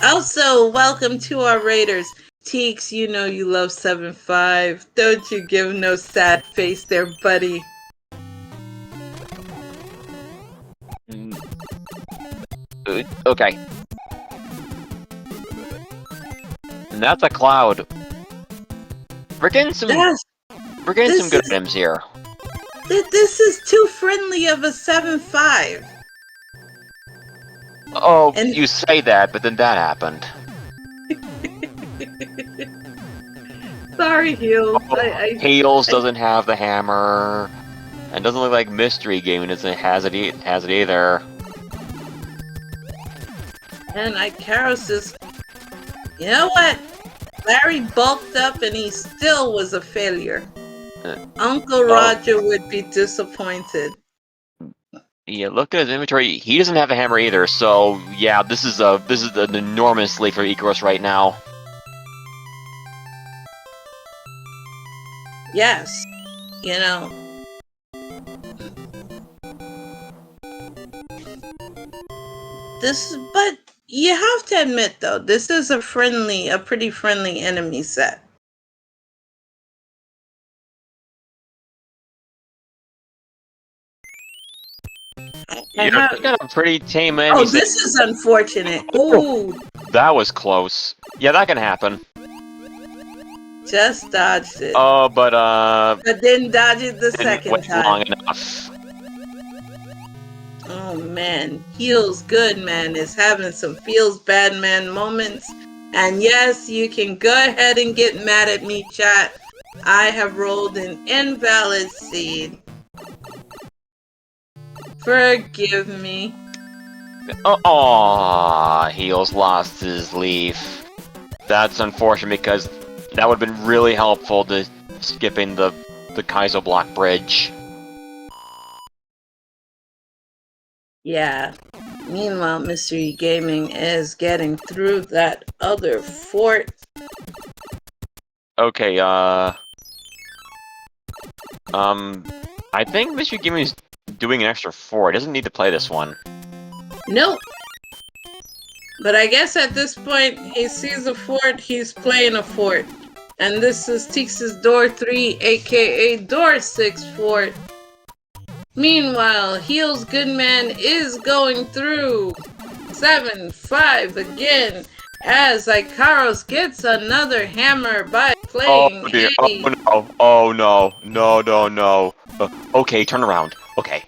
Also, welcome to our raiders. Teeks, you know you love 7-5. Don't you give no sad face there, buddy. Okay. And that's a cloud. We're getting some. Yes, We're getting some good is- items here. this is too friendly of a 7-5. Oh, And- you say that, but then that happened. Sorry, Heels. Heals doesn't have the hammer, and doesn't look like MrEgaming doesn't has it either. And Ikaros is... You know what? Larry bulked up and he still was a failure. Uncle Roger would be disappointed. Yeah, look at his inventory. He doesn't have a hammer either, so yeah, this is an enormous lead for Ikaros right now. Yes. You know. But you have to admit though, this is a pretty friendly enemy set. You got a pretty tame enemy. Oh, this is unfortunate. Ooh, That was close. Yeah, that can happen. just dodged it. Oh, but But didn't dodge it the didn't second wait time. long enough. Oh man, HealzGoodMan is having some feels bad man moments. And yes, you can go ahead and get mad at me, chat. I have rolled an invalid seed. Forgive me. Oh, Heals lost his leaf. That's unfortunate because that would have been really helpful to skipping the Kaizo block bridge. Yeah. Meanwhile, MrEgaming is getting through that other fort. Okay, I think MrEgaming is doing an extra 4. He doesn't need to play this one. Nope. But I guess at this point, he sees a fort, he's playing a fort. And this is Teeks' Door 3, aka Door 6 fort. Meanwhile, HealzGoodMan is going through 7-5 again as Ikaros gets another hammer by playing Oh dear! a... Oh no! No! Okay, turn around. Okay.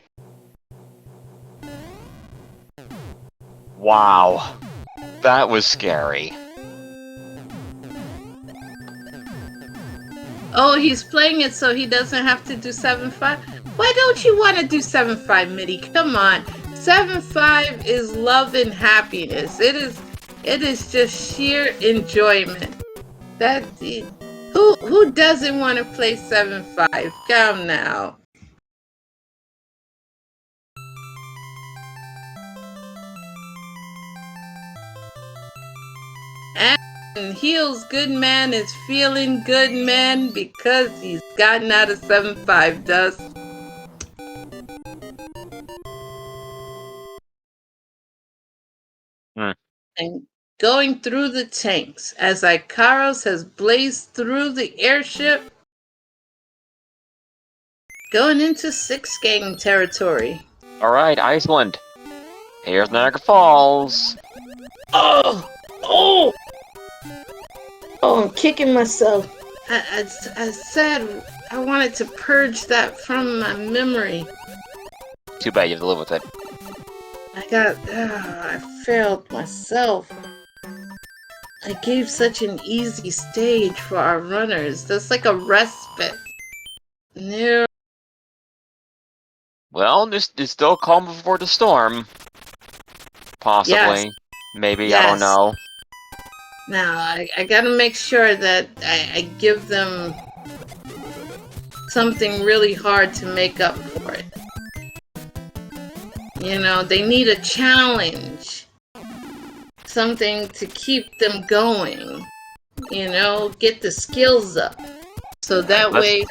Wow, that was scary. Oh, he's playing it so he doesn't have to do 7-5? Why don't you want to do 7-5, Mitty? Come on. 7-5 is love and happiness. It is just sheer enjoyment. Who doesn't want to play 7-5? Come now. And HealzGoodMan is feeling good, man, because he's gotten out of 7-5 dust. And going through the tanks as Ikaros has blazed through the airship, going into 6-gang territory. Alright, Iceland. Here's Niagara Falls. Oh, I'm kicking myself. I said I wanted to purge that from my memory. Too bad you have to live with it. I failed myself. I gave such an easy stage for our runners. That's like a respite. No. Well, there's still calm before the storm. Possibly. Yes. Maybe, I don't Yes. know. Now, I gotta make sure that I give them something really hard to make up for it. You know, they need a challenge. Something to keep them going. You know, get the skills up. So that way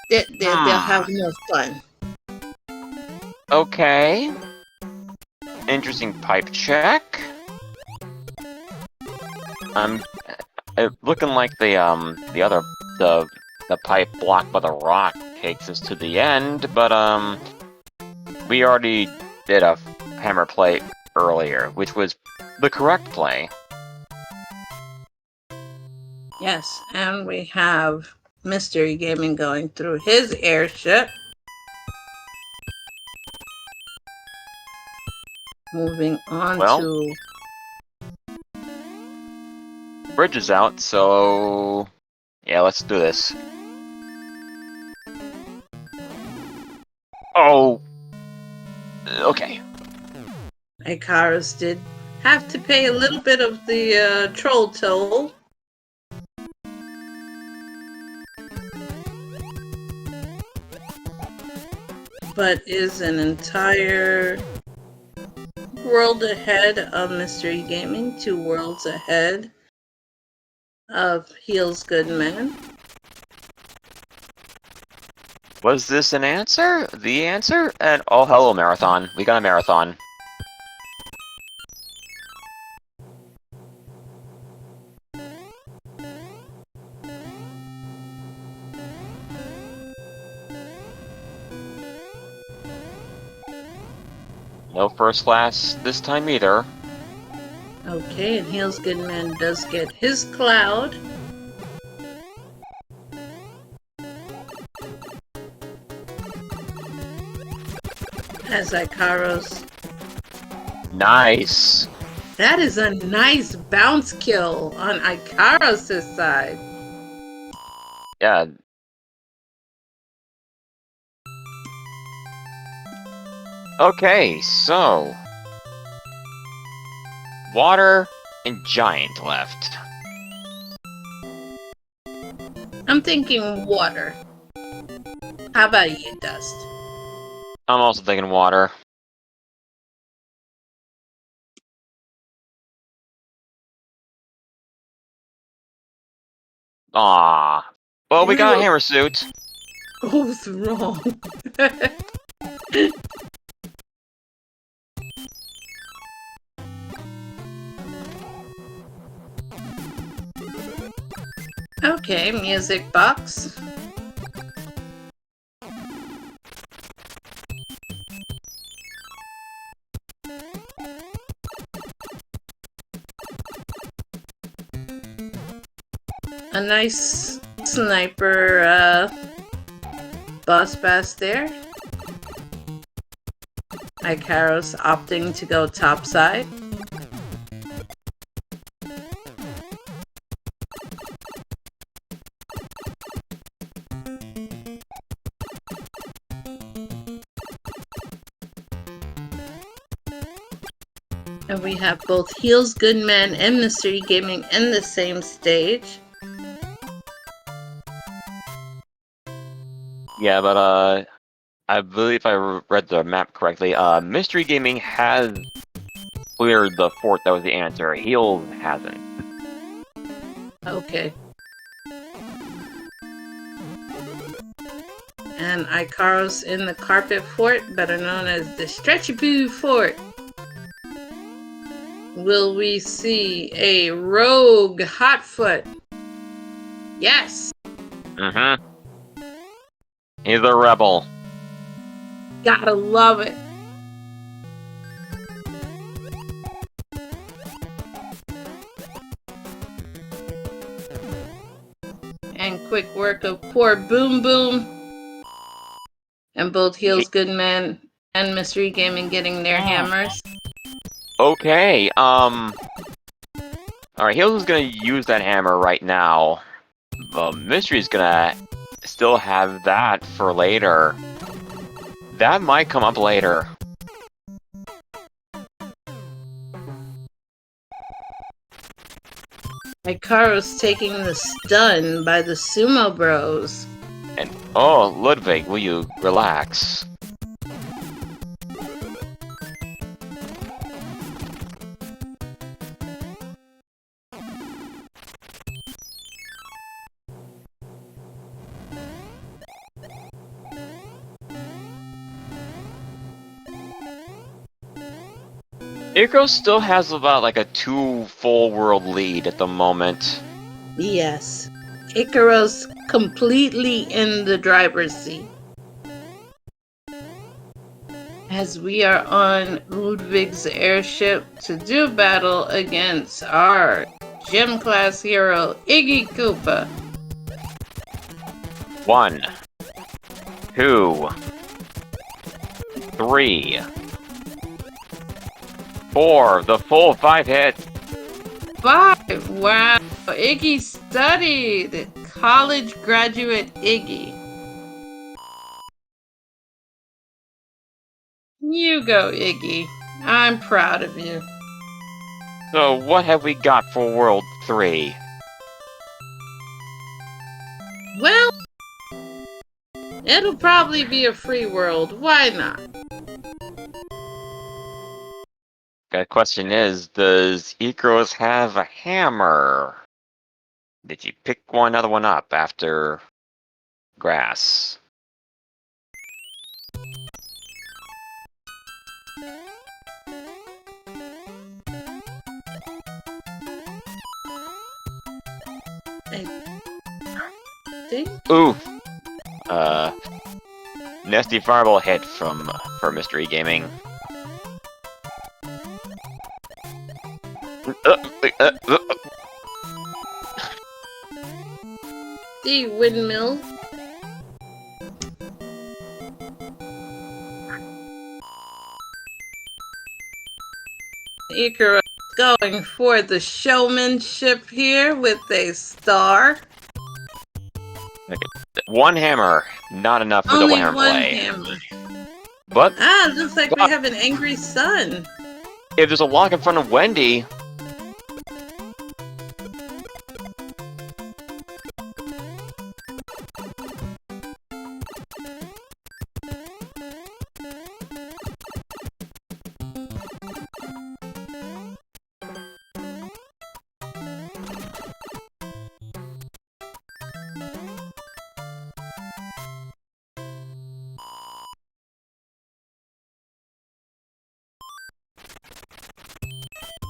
they'll have more fun. Okay. Interesting pipe check. Looking like the pipe blocked by the rock takes us to the end, but we already did a hammer play earlier, which was the correct play. Yes, and we have MrEgaming going through his airship. Moving on to... Bridge is out, so... yeah, let's do this. Oh! Okay. Ikaros did have to pay a little bit of the troll toll. But is an entire world ahead of MrEgaming, 2 worlds ahead of HealzGoodMan. Was this an answer? The answer? And oh, hello, Marathon. We got a marathon. No first class this time either. Okay, and HealzGoodMan does get his cloud. As Ikaros. Nice! That is a nice bounce kill on Ikaros' side. Yeah. Okay, so... water and giant left. I'm thinking water. How about you, Dust? I'm also thinking water. Ah. Well, we got a hammer suit. What's wrong? Okay, music box. A nice sniper boss bass there. Ikaros opting to go topside. And we have both HealzGoodMan and MrEgaming in the same stage. Yeah, but I believe I read the map correctly. MrEgaming has cleared the fort. That was the answer. Heal hasn't. Okay. And Ikaros in the carpet fort, better known as the Stretchy Poo Fort. Will we see a rogue Hotfoot? Yes! Mm-hmm. He's a rebel. Gotta love it. and quick work of poor Boom Boom. And both HealzGoodMan and MrEgaming getting their hammers. Okay, alright, Heels is gonna use that hammer right now. Mystery's gonna still have that for later. That might come up later. Ikaros taking the stun by the Sumo Bros. And, oh, Ludwig, will you relax? Ikaros still has about like a 2 full world lead at the moment. Yes. Ikaros completely in the driver's seat. As we are on Ludwig's airship to do battle against our gym class hero, Iggy Koopa. 1, 2, 3, 4, the full 5 hits. 5! Wow! Iggy studied! College graduate Iggy. You go, Iggy. I'm proud of you. So what have we got for World 3? Well, it'll probably be a free world. Why not? The question is, does Ikaros have a hammer? Did you pick another one up after grass? Ooh! Nasty fireball hit for MrEgaming. The windmill. Ikaros going for the showmanship here with a star. Okay. One hammer, not enough for Only double hammer one play. hammer. But Looks like we have an angry sun. if there's a lock in front of Wendy,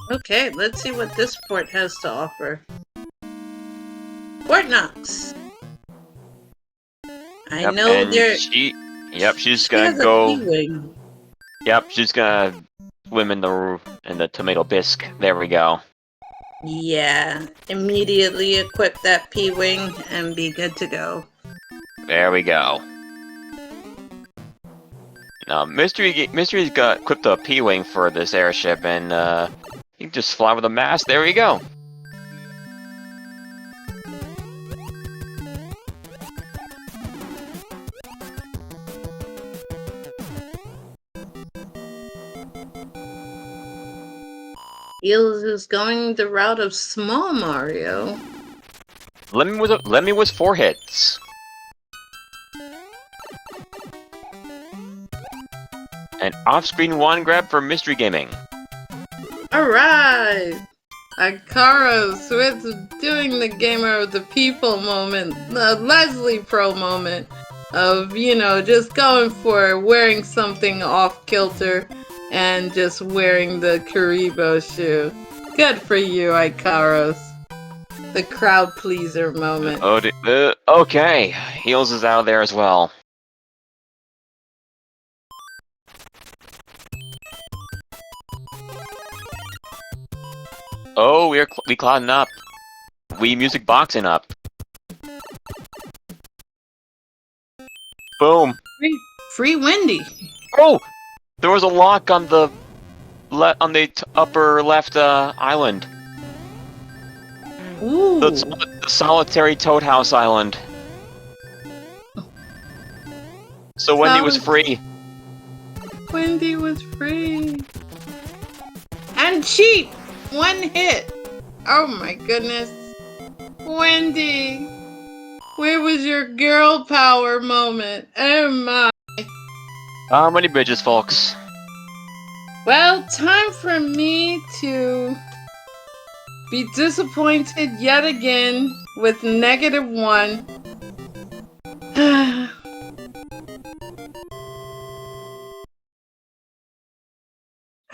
Okay, let's see what this port has to offer. Fort Knox. I know there. she's gonna go. Yep, she's gonna swim in the tomato bisque. There we go. Yeah, immediately equip that P-Wing and be good to go. There we go. Now, Mystery's got equipped a P-Wing for this airship, and you can just fly with a mast. There we go. Heels is going the route of small Mario. Lemmy was 4 hits. An off-screen one grab for MrEgaming. Alright! Ikaros with doing the Gamer of the People moment, the Leslie Pro moment of, you know, just going for wearing something off-kilter and just wearing the Karibo shoe. Good for you, Ikaros. The crowd pleaser moment. Okay, Heels is out of there as well. Oh, we clouding up. We music boxing up. Boom. Free Wendy. Oh! There was a lock on the upper left island. Ooh. The solitary Toad House island. So Wendy was free. Wendy was free. And cheap! 1 hit. Oh my goodness. Wendy. Where was your girl power moment? Oh my. How many bridges, folks? Well, time for me to be disappointed yet again with -1.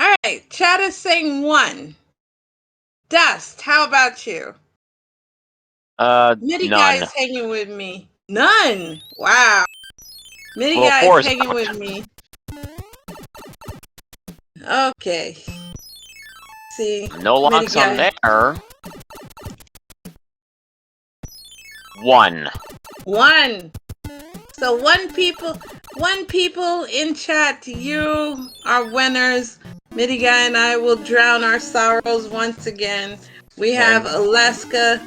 Alright, chat is saying 1. Dust, how about you? Mitty guy None. is hanging with me. None! Wow. Mitty Well, guy 4 is is hanging out. with me. Okay. See. No locks on there. 1. 1. So one people in chat, you are winners. Mitty guy and I will drown our sorrows once again. We have Alaska,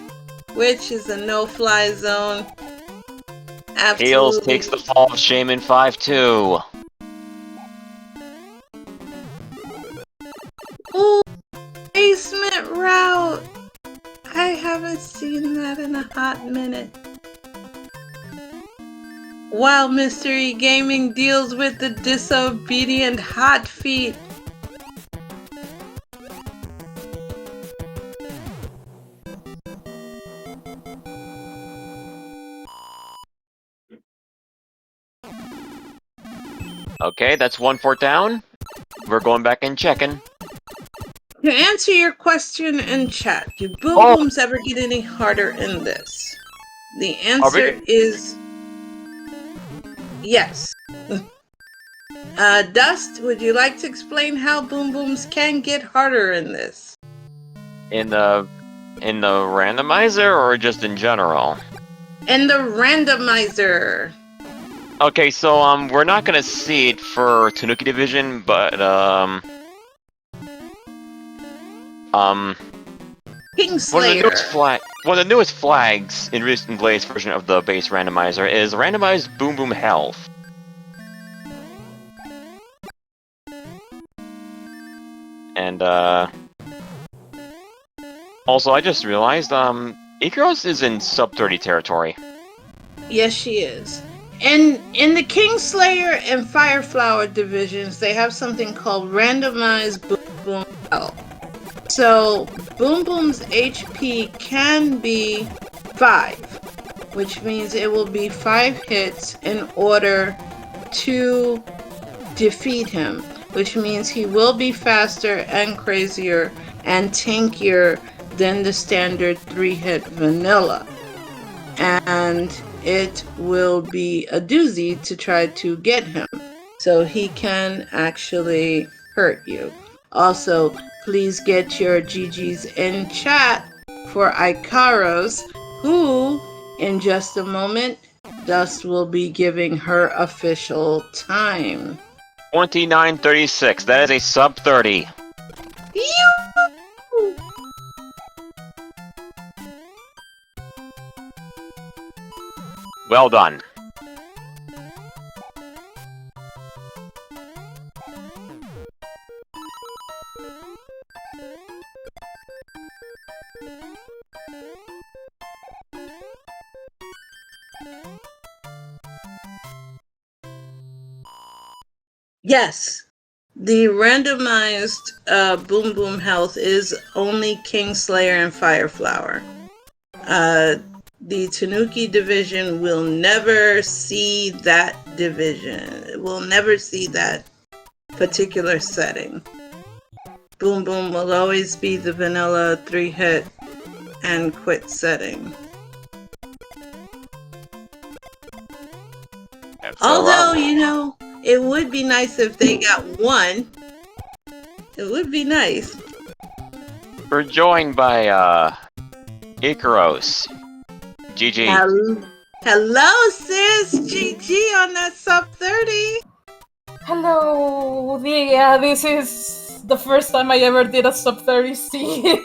which is a no-fly zone. Absolutely. Heels takes the fall of Shaman 5-2. Ooh, basement route. I haven't seen that in a hot minute. While MrEgaming deals with the disobedient hot feet. Okay, that's 1 fort down. We're going back and checking. To answer your question in chat, do boom booms ever get any harder in this? The answer is yes. Dust, would you like to explain how boom booms can get harder in this? In the randomizer or just in general? In the randomizer. Okay, so we're not gonna see it for Tanuki Division, but Kingslayer. One of the newest flags in recent Blaze version of the base randomizer is randomized Boom Boom Health. And also I just realized Ikaros is in sub 30 territory. Yes, she is. And in the Kingslayer and Fireflower divisions, they have something called randomized Boom Boom Health. So Boom Boom's HP can be 5, which means it will be 5 hits in order to defeat him, which means he will be faster and crazier and tankier than the standard 3-hit vanilla. And it will be a doozy to try to get him. So he can actually hurt you. Also, please get your GGs in chat for Ikaros, who, in just a moment, Dust will be giving her official time. 29:36. That is a sub 30. Well done. Yes, the randomized Boom Boom Health is only Kingslayer and Fireflower. The Tanuki division will never see that division. It will never see that particular setting. Boom Boom will always be the vanilla 3-hit and quit setting. Although, you know, it would be nice if they got 1. It would be nice. We're joined by Ikaros. GG. Hello, sis. GG on that sub 30. Hello. Yeah, this is the first time I ever did a sub 30 seed.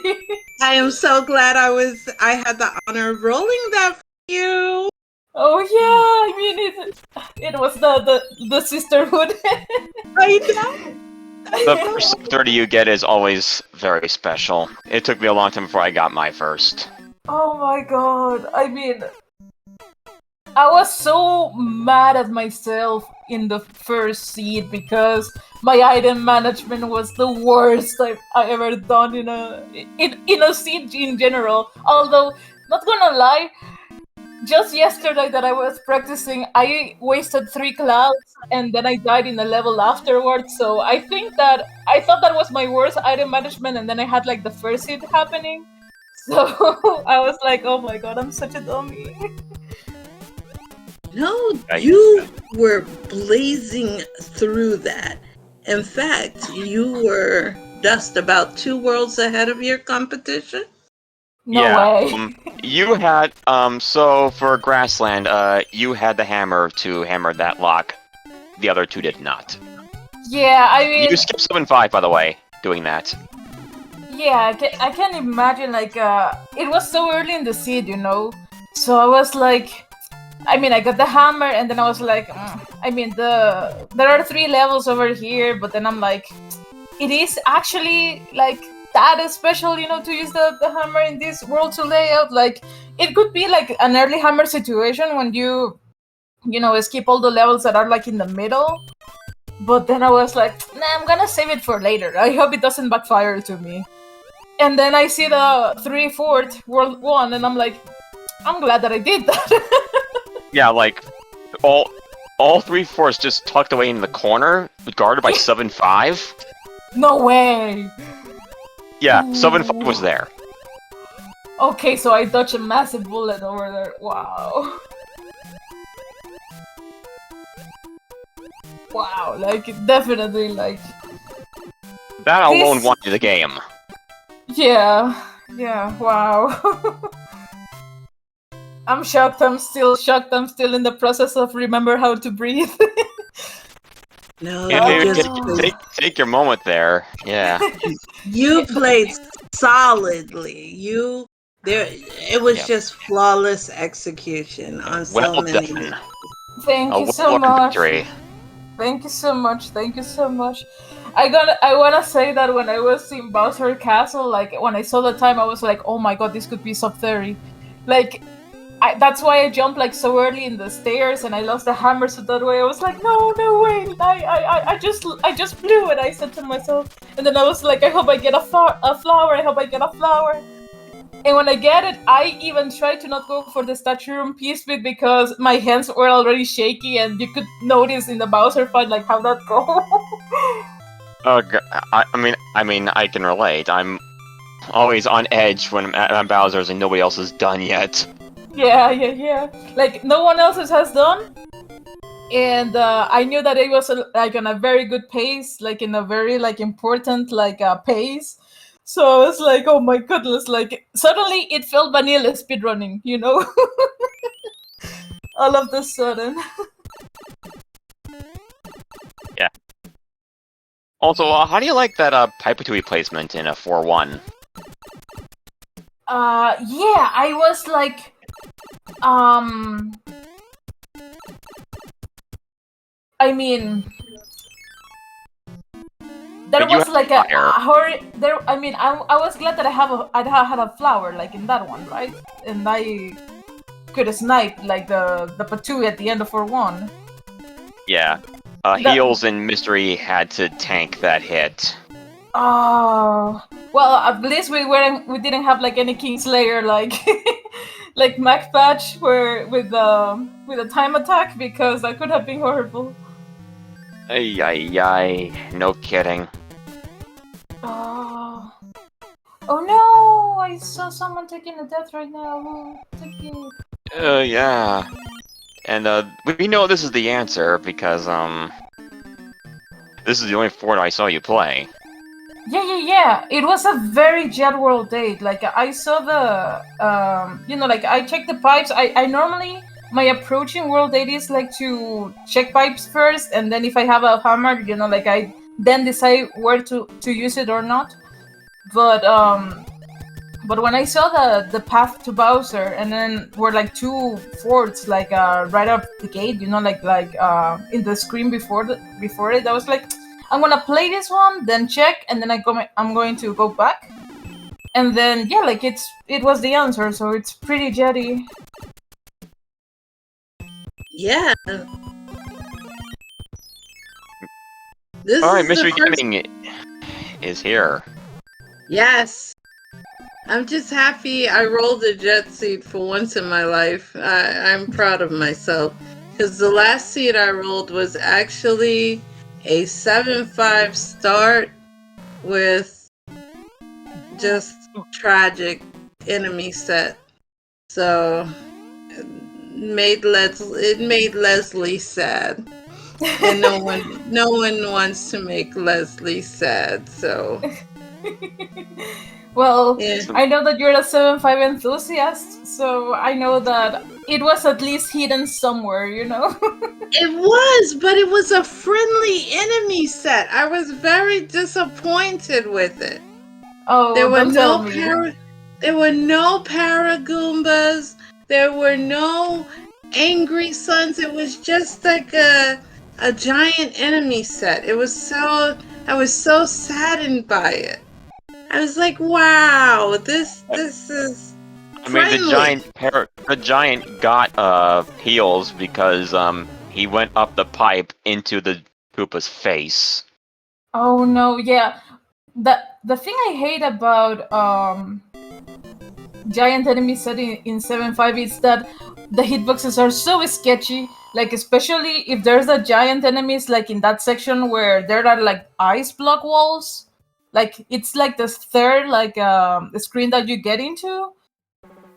I am so glad I had the honor of rolling that for you. Oh yeah, I mean it was the sisterhood. I know. The first 30 you get is always very special. It took me a long time before I got my first. Oh my god. I mean, I was so mad at myself in the first seed because my item management was the worst I ever done in a seed in general. Although, not gonna lie, just yesterday that I was practicing, I wasted 3 clouds and then I died in a level afterwards. So I thought that was my worst item management, and then I had like the first hit happening. So I was like, oh my god, I'm such a dummy. No, you were blazing through that. In fact, you were just about 2 worlds ahead of your competition. No way. You had so for Grassland, you had the hammer to hammer that lock. The other two did not. Yeah, I mean, You skipped 7-5, by the way, doing that. yeah, I can imagine, like, it was so early in the seed, you know? So I was like, I mean, I got the hammer, and then I was like, I mean, there are 3 levels over here, but then I'm like, it is actually, like, that special, you know, to use the hammer in this World 2 layout. Like, it could be, like, an early hammer situation when you know, skip all the levels that are, like, in the middle. But then I was like, nah, I'm gonna save it for later. I hope it doesn't backfire to me. And then I see the 3/4 World 1, and I'm like, I'm glad that I did that. Yeah, like all 3/4 just tucked away in the corner, guarded by 7-5. No way! Yeah, 7-5 was there. Okay, so I dodged a massive bullet over there. Wow. Wow, like, definitely, like... That alone won you the game. Yeah, wow. I'm shocked, I'm still shocked, I'm still in the process of remember how to breathe. No, take your moment there. Yeah. You played solidly. It was just flawless execution on so many. Done. Thank you so much. Victory. Thank you so much. Thank you so much. I wanna say that when I was in Bowser Castle, like, when I saw the time, I was like, oh my god, this could be sub 30. Like, that's why I jumped like so early in the stairs, and I lost the hammer. So that way, I was like, no way! I just blew it. I said to myself, and then I was like, I hope I get a flower. I hope I get a flower. And when I get it, I even tried to not go for the statue room piece bit because my hands were already shaky, and you could notice in the Bowser fight like how that goes. I mean, I can relate. I'm always on edge when I'm at Bowser's and nobody else has done yet. Yeah. Like, no one else has done. And I knew that it was like on a very good pace, like in a very like important like pace. So I was like, oh my goodness, like suddenly it felt vanilla speedrunning, you know? All of the sudden. Yeah. Also, how do you like that Pipatui placement in a 4-1? Yeah, I was like, I mean, there was like a hurry. There, I mean, I was glad that I had a flower like in that one, right? And I could snipe like the Patui at the end of 4-1. Yeah, Heals and Mystery had to tank that hit. Oh, well, at least we didn't have like any Kingslayer like like Mac Patch where with a time attack, because that could have been horrible. Ay, no kidding. Oh no! I saw someone taking a death right now. Yeah. And we know this is the answer because this is the only fort I saw you play. Yeah. It was a very Jet World date. Like, I saw the you know, like I checked the pipes. I normally my approach in World 80 is like to check pipes first, and then if I have a hammer, like I then decide where to use it or not. But when I saw the path to Bowser, and then were like 2 forts like right up the gate, like in the screen before it, I was like, I'm gonna play this one, then check, and then I'm going to go back, and then yeah, like it was the answer, so it's pretty jetty. Yeah. All right, MrEgaming is here. Yes. I'm just happy I rolled a jet seed for once in my life. I'm proud of myself. Because the last seed I rolled was actually a 7-5 start with just tragic enemy set. So it made Leslie sad. And no one wants to make Leslie sad, so Well, yeah. I know that you're a 7-5 enthusiast, so I know that it was at least hidden somewhere, It was, but it was a friendly enemy set. I was very disappointed with it. Oh, There were don't tell me. there were no Paragoombas. There were no angry suns. It was just like a giant enemy set. I was so saddened by it. I was like, wow, this is friendly. I mean, the giant got heals because he went up the pipe into the Koopa's face. Oh no, yeah. The thing I hate about giant enemy set in 7-5 is that the hitboxes are so sketchy. Like especially if there's a giant enemies like in that section where there are like ice block walls. Like it's like the third like screen that you get into.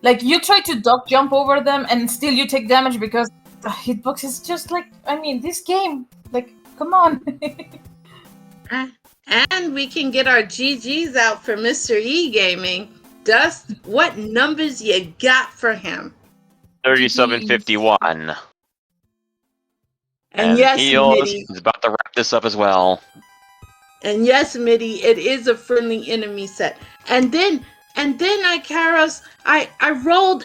Like you try to duck jump over them and still you take damage because the hitbox is just like, I mean, this game, like, come on. And we can get our GGs out for MrEgaming. Dust, what numbers you got for him? 3751. And yes, Heals Mitty. is about to wrap this up as well. And yes, Mitty, it is a friendly enemy set. And then Ikaros, I rolled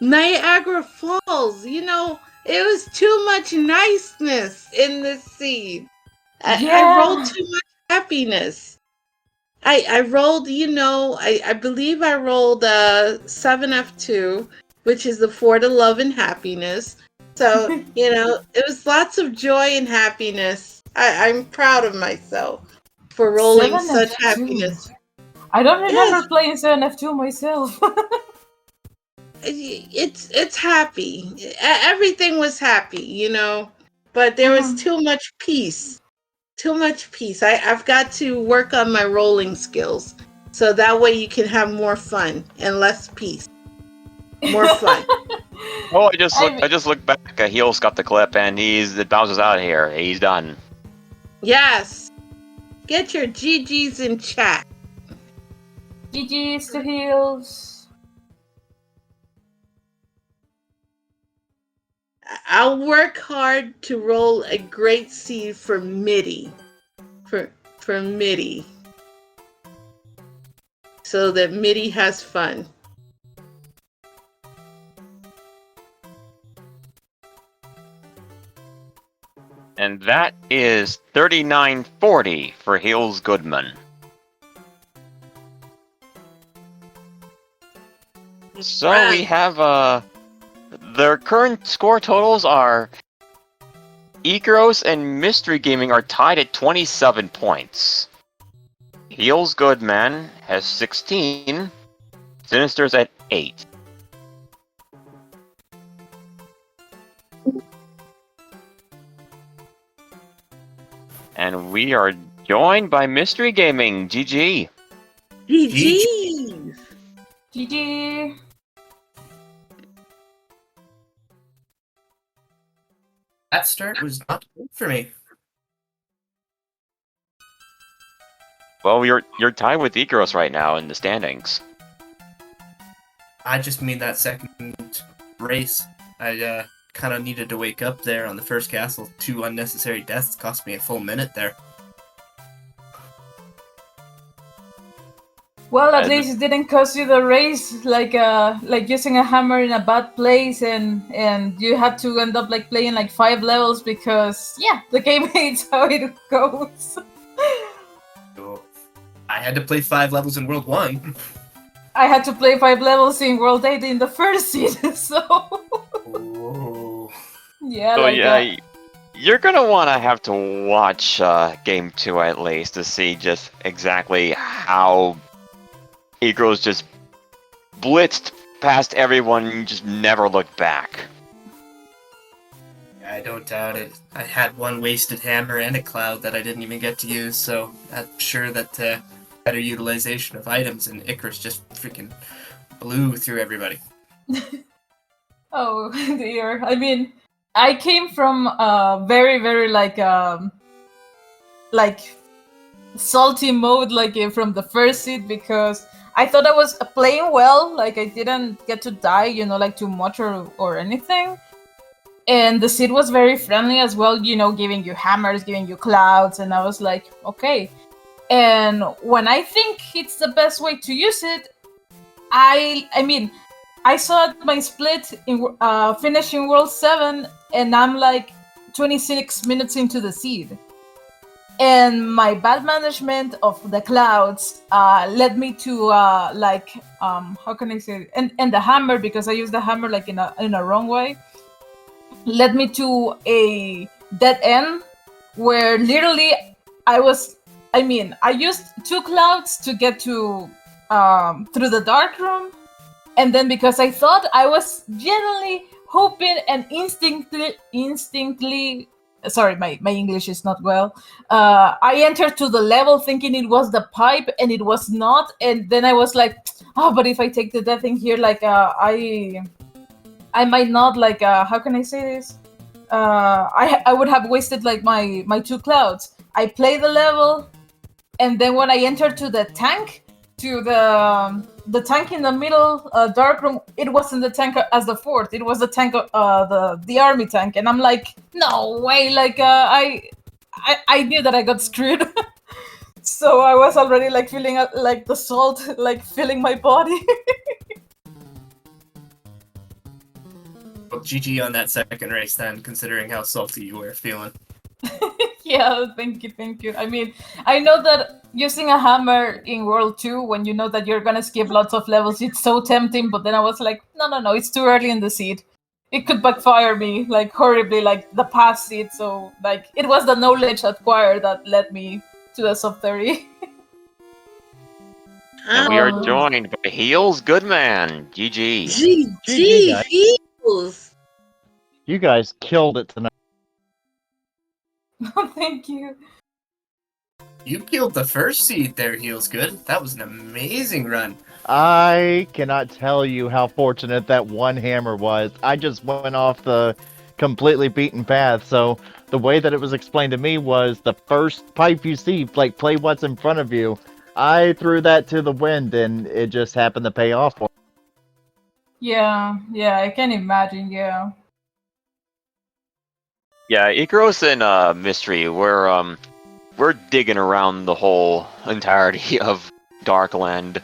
Niagara Falls. It was too much niceness in this seed. I rolled too much happiness. I rolled, I believe I rolled 7F2, which is the Fort of Love and Happiness. So, it was lots of joy and happiness. I'm proud of myself for rolling such happiness. I don't remember playing 7F2 myself. It's happy. Everything was happy, but there was too much peace. Too much peace. I've got to work on my rolling skills so that way you can have more fun and less peace. More fun. Oh, I just looked back. Heels got the clip, and it bounces out of here. He's done. Yes. Get your GGs in chat. GGs to Heels. I'll work hard to roll a great seed for Mitty. For Mitty. So that Mitty has fun. And that is 3940 for HealzGoodMan. So we have their current score totals are Ikaros and MrEgaming are tied at 27 points. HealzGoodMan has 16. Sinister's at 8. And we are joined by MrEgaming. GG. GG. GG. That start was not good for me. Well, you're tied with Ikaros right now in the standings. I just mean that second race. I kind of needed to wake up there on the first castle. 2 unnecessary deaths cost me a full minute there. Well, at least it didn't cost you the race, like using a hammer in a bad place, and you had to end up like playing like 5 levels because the game hates how it goes. So I had to play 5 levels in World 1. I had to play 5 levels in World 8 in the first season, so Oh. yeah. So like you're gonna want to have to watch game 2 at least to see just exactly how Ikaros just blitzed past everyone and just never looked back. I don't doubt it. I had 1 wasted hammer and a cloud that I didn't even get to use, so I'm sure that better utilization of items and Ikaros just freaking blew through everybody. Oh dear. I mean, I came from very, very like salty mode, from the first seed, because I thought I was playing well. Like I didn't get to die, like too much or anything. And the seed was very friendly as well, giving you hammers, giving you clouds, and I was like, okay. And when I think it's the best way to use it, I mean, I saw my split in finishing World 7, and I'm like 26 minutes into the seed. And my bad management of the clouds led me to how can I say it? And the hammer, because I used the hammer like in a wrong way, led me to a dead end where literally I used 2 clouds to get to through the dark room, and then because I thought I was genuinely hoping and instinctively sorry, my English is not well. I entered to the level thinking it was the pipe, and it was not. And then I was like, oh, but if I take the death in here, I might not, how can I say this? I would have wasted like my 2 clouds. I play the level, and then when I entered to the tank, to the tank in the middle dark room, it wasn't the tank as the 4th. It was the tank, the army tank, and I'm like, no way! I knew that I got screwed. So I was already like feeling like the salt like filling my body. Well, GG on that second race then, considering how salty you were feeling. Yeah, thank you. I mean, I know that using a hammer in World 2, when you know that you're gonna skip lots of levels, it's so tempting, but then I was like, no, it's too early in the seed. It could backfire me, like, horribly, like the past seed, so, like, it was the knowledge acquired that led me to the sub 30. And we are joined by HealzGoodMan. GG. GG, Heels. You guys killed it tonight. Thank you. You killed the first seed there, HealzGood. That was an amazing run. I cannot tell you how fortunate that 1 hammer was. I just went off the completely beaten path, so the way that it was explained to me was the first pipe you see, like, play what's in front of you. I threw that to the wind, and it just happened to pay off for me. Yeah, I can imagine, yeah. Yeah, Ikaros and Mystery, we're digging around the whole entirety of Darkland.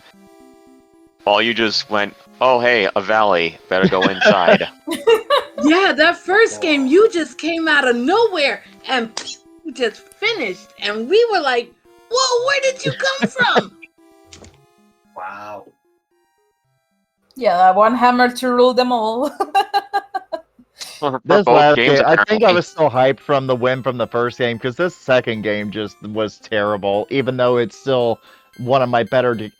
While you just went, oh hey, a valley, better go inside. Yeah, that first game, you just came out of nowhere and you just finished. And we were like, whoa, where did you come from? Wow. Yeah, that 1 hammer to rule them all. For This both last games, game, I think I apparently. was still hyped from the win from the first game, because this second game just was terrible, even though it's still one of my better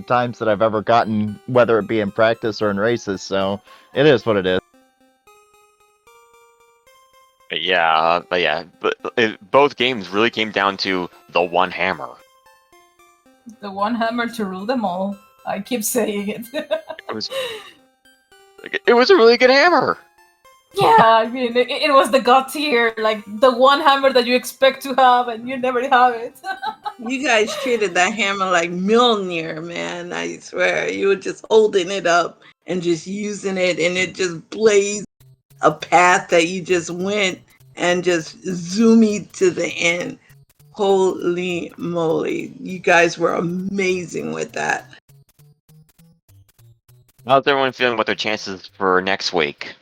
times that I've ever gotten, whether it be in practice or in races, so it is what it is. Both games really came down to the 1 hammer. The 1 hammer to rule them all. I keep saying it. It was a really good hammer. Yeah, I mean, it was the god tier, like the 1 hammer that you expect to have and you never have it. You guys treated that hammer like Mjolnir, man. I swear. You were just holding it up and just using it, and it just blazed a path that you just went and just zoomed to the end. Holy moly. You guys were amazing with that. How's everyone feeling about their chances for next week?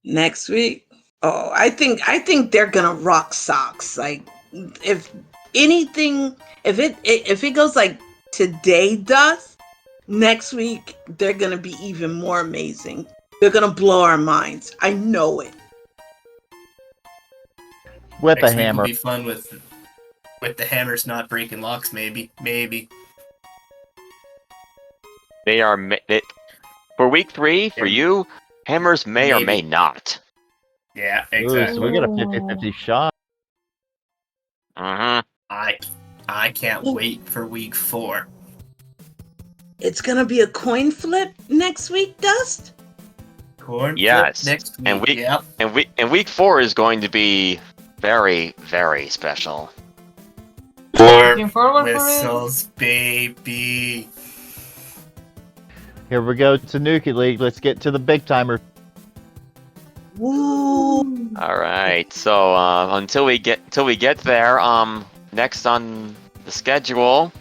Next week? Oh, I think they're gonna rock socks. Like if anything if it goes like today does, next week they're gonna be even more amazing. They're gonna blow our minds. I know it. With a Next week will hammer. be fun with the hammers not breaking locks. Maybe. They are for week 3 for Yeah. you. Hammers may or may Maybe. not. Yeah, Ooh, exactly. so we got a 50-50 shot. Mm-hmm. I can't wait for week 4. It's gonna be a coin flip next week, Dust? Corn Yes. flip next week. And week Yep. and week 4 is going to be very, very special. Looking forward for it. Whistles, baby. Here we go to Nuki League. Let's get to the big timer. Woo! All right. So until we get there, next on the schedule,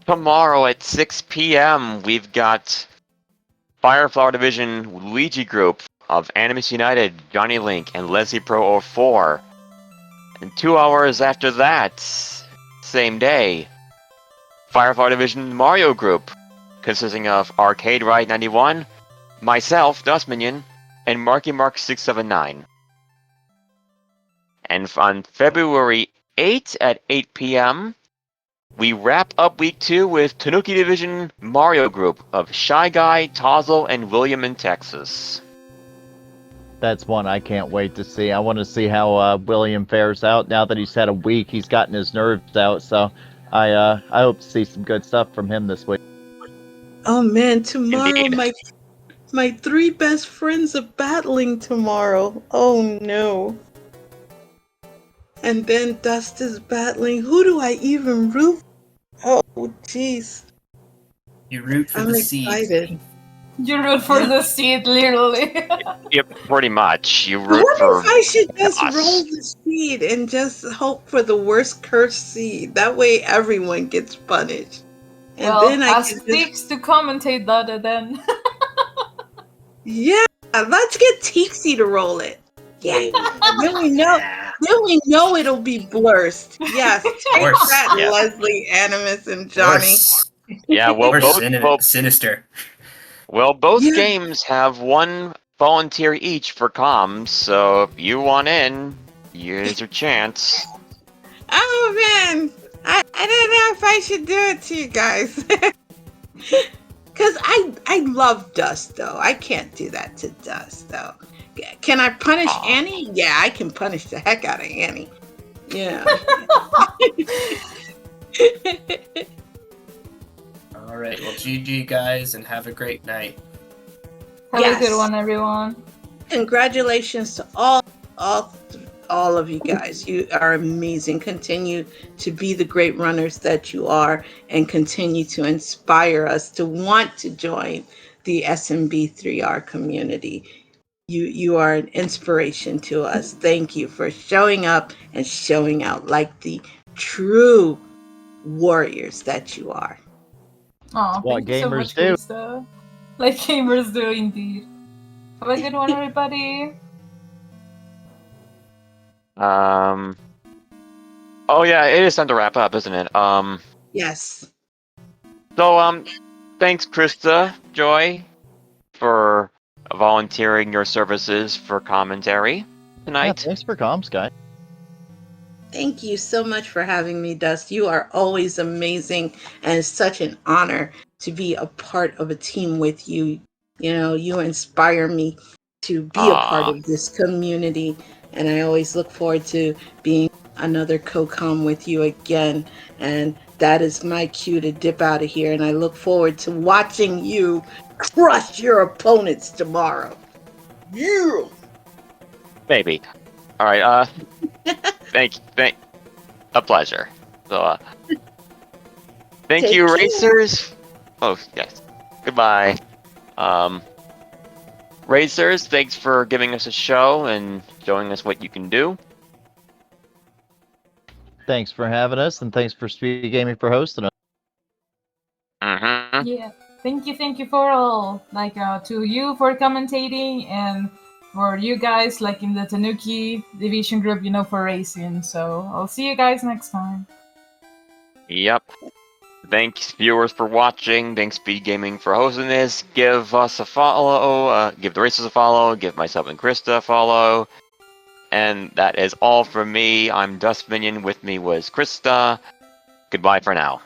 tomorrow at 6 p.m. we've got Fireflower Division Luigi Group of Animus United, Johnny Link, and Leslie Pro 04. And 2 hours after that, same day, Fireflower Division Mario Group, consisting of Arcade Ride 91, myself, Dustminion, and Marky Mark 679. And on February 8th at 8 p.m., we wrap up week 2 with Tanuki Division Mario Group of Shy Guy, Tozzle, and William in Texas. That's one I can't wait to see. I want to see how William fares out now that he's had a week. He's gotten his nerves out, so I hope to see some good stuff from him this week. Oh man, tomorrow Indeed. my 3 best friends are battling tomorrow. Oh no. And then Dust is battling. Who do I even root? Oh jeez. You root for I'm the seed. excited. You root for the seed, literally. Yep, pretty much. You I root wonder for if I should just us. roll the seed and just hope for the worst cursed seed. That way everyone gets punished. And well, then I ask can just... Tix to commentate that then. Yeah, let's get Tixie to roll it. Yeah. then we know it'll be blurst. Yes. Take Worse, that, yeah. Leslie, Animus, and Johnny. Worse. Yeah, well, Or both sinister. Yeah. games have one volunteer each for comms, so if you want in, here's your chance. Oh man, I don't know if I should do it to you guys. Cause I love Dust though. I can't do that to Dust though. Can I punish Aw. Annie? Yeah, I can punish the heck out of Annie. Yeah. All right. Well, GG guys, and have a great night. Have Yes. a good one, everyone. Congratulations to all of you guys. You are amazing. Continue to be the great runners that you are, and continue to inspire us to want to join the SMB3R community. You are an inspiration to us. Thank you for showing up and showing out like the true warriors that you are. Oh, what thank you so gamers much, do. Krista. Like gamers do, indeed. Have a good one, everybody. Oh yeah, it is time to wrap up, isn't it? Yes. So thanks Krista, Joy, for volunteering your services for commentary Yeah, tonight. thanks for comms, guys. Thank you so much for having me, Dust. You are always amazing, and it's such an honor to be a part of a team with you. You know, you inspire me to be a part Aw. of this community, and I always look forward to being another co-com with you again. And that is my cue to dip out of here, and I look forward to watching you crush your opponents tomorrow. Yeah. Maybe. Alright, thank a pleasure. So thank Take you, care. racers. Oh yes. Goodbye. Racers, thanks for giving us a show and showing us what you can do. Thanks for having us, and thanks for SpeedGaming for hosting us. Mm-hmm. Yeah, thank you for all, like, to you for commentating, and for you guys, like, in the Tanuki division group, for racing. So I'll see you guys next time. Yep. Thanks, viewers, for watching. Thanks, SpeedGaming, for hosting this. Give us a follow. Give the racers a follow. Give myself and Krista a follow. And that is all from me. I'm Dust Minion. With me was Krista. Goodbye for now.